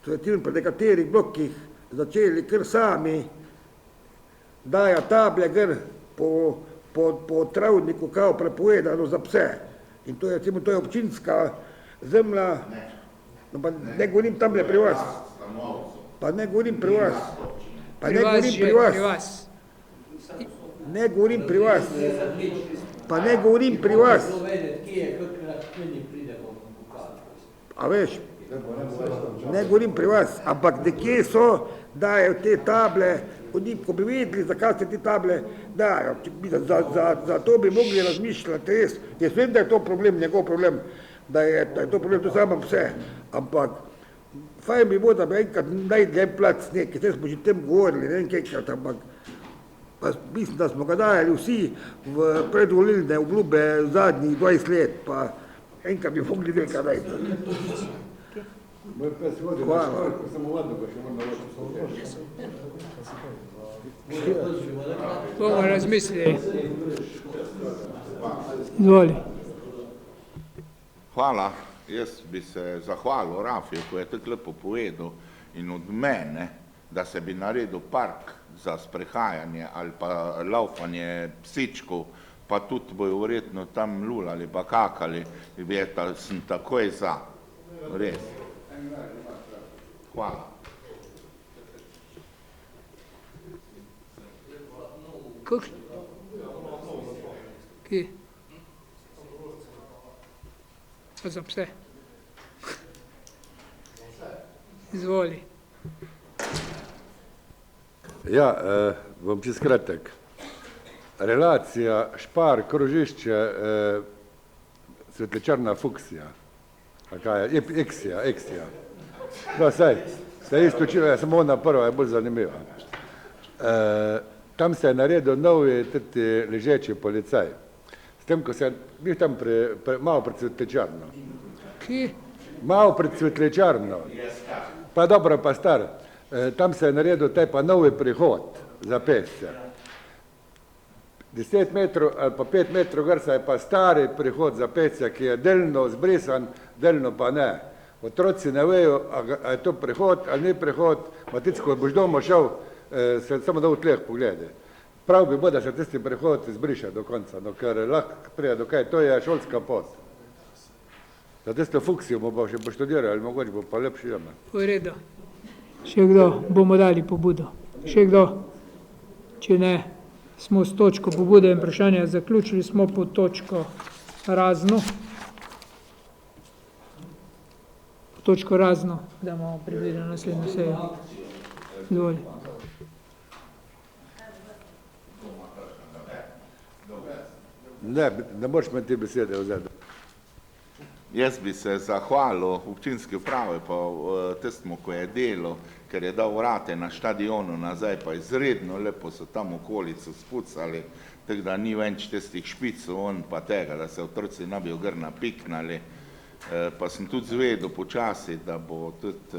so pri nekaterih blokih začeli kar sami daja table gr po travniku kao prepovedano za pse. In to je, to je občinska zemlja, no pa ne govorim tamle pri vas, pa ne govorim pri vas, pa ne govorim pri vas, ne govorim pri vas, pa ne govorim pri vas. A veš, ne govorim pri vas, ampak nekje so, dajo te table, ko bi vedeli, zakaj se te table dajo, za to bi mogli razmišljati res. Jaz vem, da je to problem, njegov problem, da je to problem, to samo vse, ampak fajn bi bilo, da bi enkrat najdli en plac nekaj, zdaj smo že tem govorili, ne vem kajkrat, ampak mislim, da smo ga dajali vsi v predvolilne obljube zadnjih 20 let, pa enkrat bi mogli nekaj najti. Hvala. Bomo razmislili. Izvoli. Hvala. Jaz bi se zahvalil Rafiju, ko je tako lepo povedal in od mene, da se bi naredil park za sprehajanje ali pa laufanje psičkov, pa tudi bojo verjetno tam lulali pa kakali, sem takoj za. Res. Hvala. Kakšno? Kje? Pa za pse. Izvoli. Ja, bom čist kratek. Relacija Špar, krožišče, Svetlečarna Fuksija. Kaj je? Eksija. No, saj isto čilo, ja, samo ona prva je bolj zanimiva. Tam se je naredil novi ležeči policaj. S tem, ko se je bil tam malo pred Svetlečarno. Kje? Malo pred Svetlečarno. Pa dobro, pa star. Tam se je naredil taj pa novi prihod za pesce. 10 metrov ali pa 5 metrov grsa je pa stari prihod za pesce, ki je delno zbrisan, delno pa ne. Otroci ne vejo, a je to prihod ali ni prihod, matic, ko boš doma šel, se samo da v tleh poglede. Prav bi bo, da se tisti prihod zbriše do konca, no, ker lahko prije do kaj, to je šolska pot. Za tisto Fuksijo bo še poštudirali, mogoče bo pa lepši jame. V redu. Še kdo? Bomo dali pobudo. Še kdo? Če ne, smo s točko pobude in vprašanja zaključili, smo pod točko razno. Točko razno, da imamo predvideno naslednjo sejo. Dovolj. Ne boš me ti besede vzeti. Jaz bi se zahvalil občinski upravi pa tistemu, ko je delo, ker je dal vrate na štadionu nazaj, pa izredno lepo so tam okolico spucali, tako da ni več tistih špicov on pa tega, da se otroci ne bi gr napiknali. Pa sem tudi zvedel počasi, da bo tudi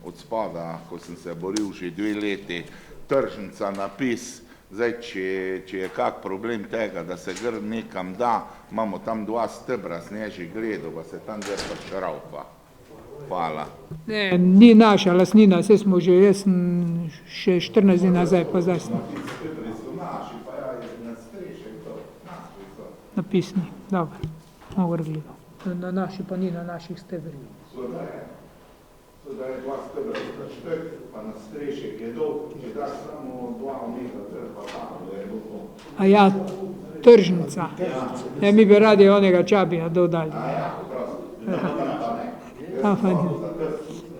od spoda, ko sem se boril že 2 leti, tržnica napis. Zdaj, če je kak problem tega, da se gr nekam da, imamo tam 2 stebra, sem že gledal, pa se tam gr pa šraupa. Hvala. Ne, ni naša lasnina, vse smo že, jaz sem še 14 dni nazaj, pa zdaj smo. Napisni, dobro, bomo gledal. Na naši pa ni na naših stebrih. Da je 2 stebra štrk, pa na strešek je dolg, če daš samo 2 metra trpa tam, da je bilo. A ja, tržnica. Ja, mi bi radi onega Čabija dodali.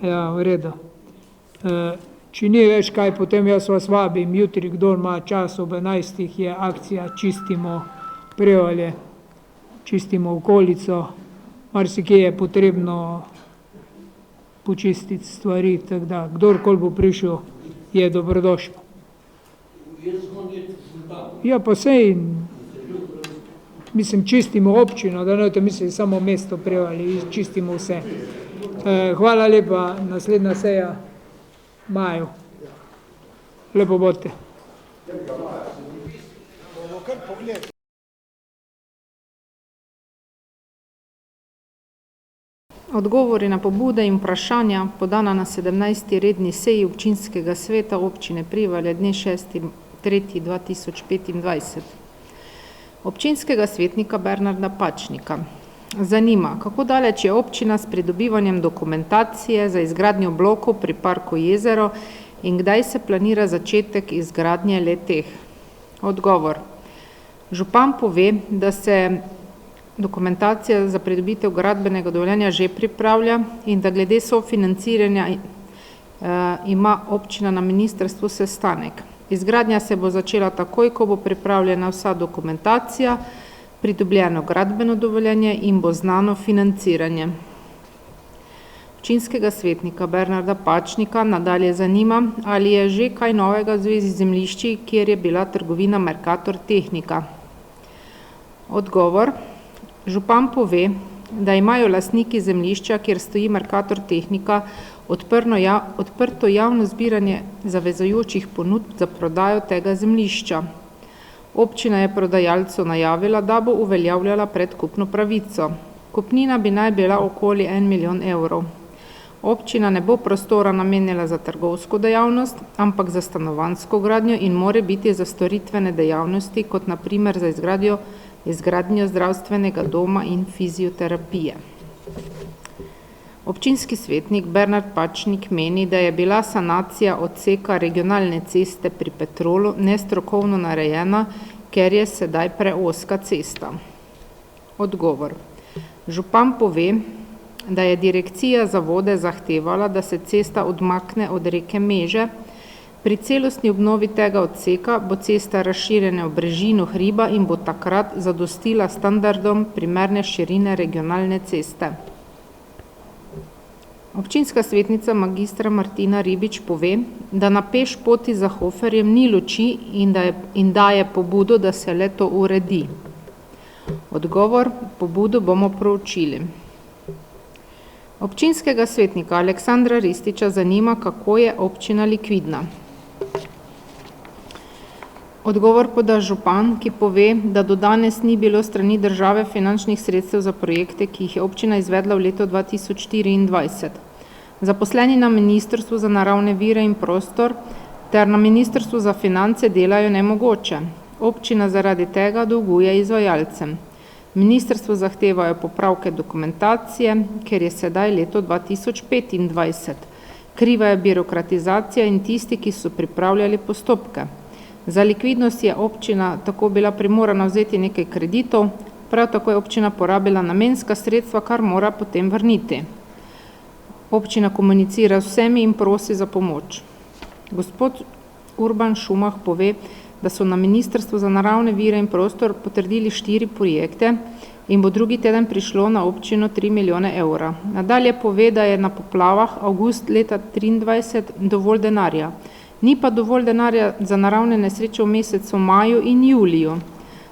Ja, v redu. Če ni več kaj, potem jaz vas vabim, jutri, kdo ima čas, ob 11. je akcija Čistimo Prevalje, čistimo okolico, marsikje je potrebno počistiti stvari, tako da kdorkoli bo prišel, je dobrodošel. Ja, pa sej, mislim, čistimo občino, da ne boste mislili samo mesto Prevalje, čistimo vse. Hvala lepa, naslednja seja maju. Lepo bodite. kar pogled. Odgovori na pobude in vprašanja podana na 17. redni seji občinskega sveta občine Prevalje dne 6.3.2025. Občinskega svetnika Bernarda Pačnika. Zanima, kako daleč je občina s pridobivanjem dokumentacije za izgradnjo blokov pri parku Jezero in kdaj se planira začetek izgradnje le-teh. Odgovor. Župan pove, da se dokumentacija za pridobitev gradbenega dovoljenja že pripravlja in da glede sofinanciranja ima občina na ministrstvu sestanek. Izgradnja se bo začela takoj, ko bo pripravljena vsa dokumentacija, pridobljeno gradbeno dovoljenje in bo znano financiranje. Občinskega svetnika Bernarda Pačnika nadalje zanima, ali je že kaj novega v zvezi z zemljišči, kjer je bila trgovina Mercator Tehnika. Odgovor. Župan pove, da imajo lastniki zemljišča, kjer stoji Mercator Tehnika, odprto javno zbiranje zavezujočih ponudb za prodajo tega zemljišča. Občina je prodajalcu najavila, da bo uveljavljala predkupno pravico. Kupnina bi naj bila okoli 1 milijon evrov. Občina ne bo prostora namenila za trgovsko dejavnost, ampak za stanovanjsko gradnjo in more biti za storitvene dejavnosti, kot na primer za izgradnjo zdravstvenega doma in fizioterapije. Občinski svetnik Bernard Pačnik meni, da je bila sanacija odseka regionalne ceste pri Petrolu nestrokovno narejena, ker je sedaj preozka cesta. Odgovor. Župan pove, da je direkcija za vode zahtevala, da se cesta odmakne od reke Meže. Pri celostni obnovi tega odseka bo cesta razširjena v brežino hriba in bo takrat zadostila standardom primerne širine regionalne ceste. Občinska svetnica magistra Martina Ribič pove, da na peš poti za Hoferjem ni luči in daje pobudo, da se le to uredi. Odgovor, pobudo bomo proučili. Občinskega svetnika Aleksandra Rističa zanima, kako je občina likvidna. Odgovor poda župan, ki pove, da do danes ni bilo strani države finančnih sredstev za projekte, ki jih je občina izvedla v letu 2024. Zaposleni na Ministrstvu za naravne vire in prostor ter na Ministrstvu za finance delajo nemogoče. Občina zaradi tega dolguje izvajalcem. Ministrstvo zahtevajo popravke dokumentacije, ker je sedaj leto 2025. Kriva je birokratizacija in tisti, ki so pripravljali postopke. Za likvidnost je občina tako bila primorana vzeti nekaj kreditov, prav tako je občina porabila namenska sredstva, kar mora potem vrniti. Občina komunicira z vsemi in prosi za pomoč. Gospod Urban Šumah pove, da so na Ministrstvu za naravne vire in prostor potrdili 4 projekte in bo drugi teden prišlo na občino 3 milijone evra. Nadalje pove, da je na poplavah avgust leta 2023 dovolj denarja. Ni pa dovolj denarja za naravne nesreče v mesecu maju in juliju.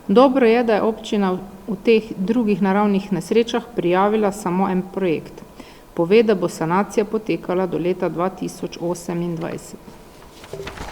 Dobro je, da je občina v teh drugih naravnih nesrečah prijavila samo en projekt. Pove, da bo sanacija potekala do leta 2028.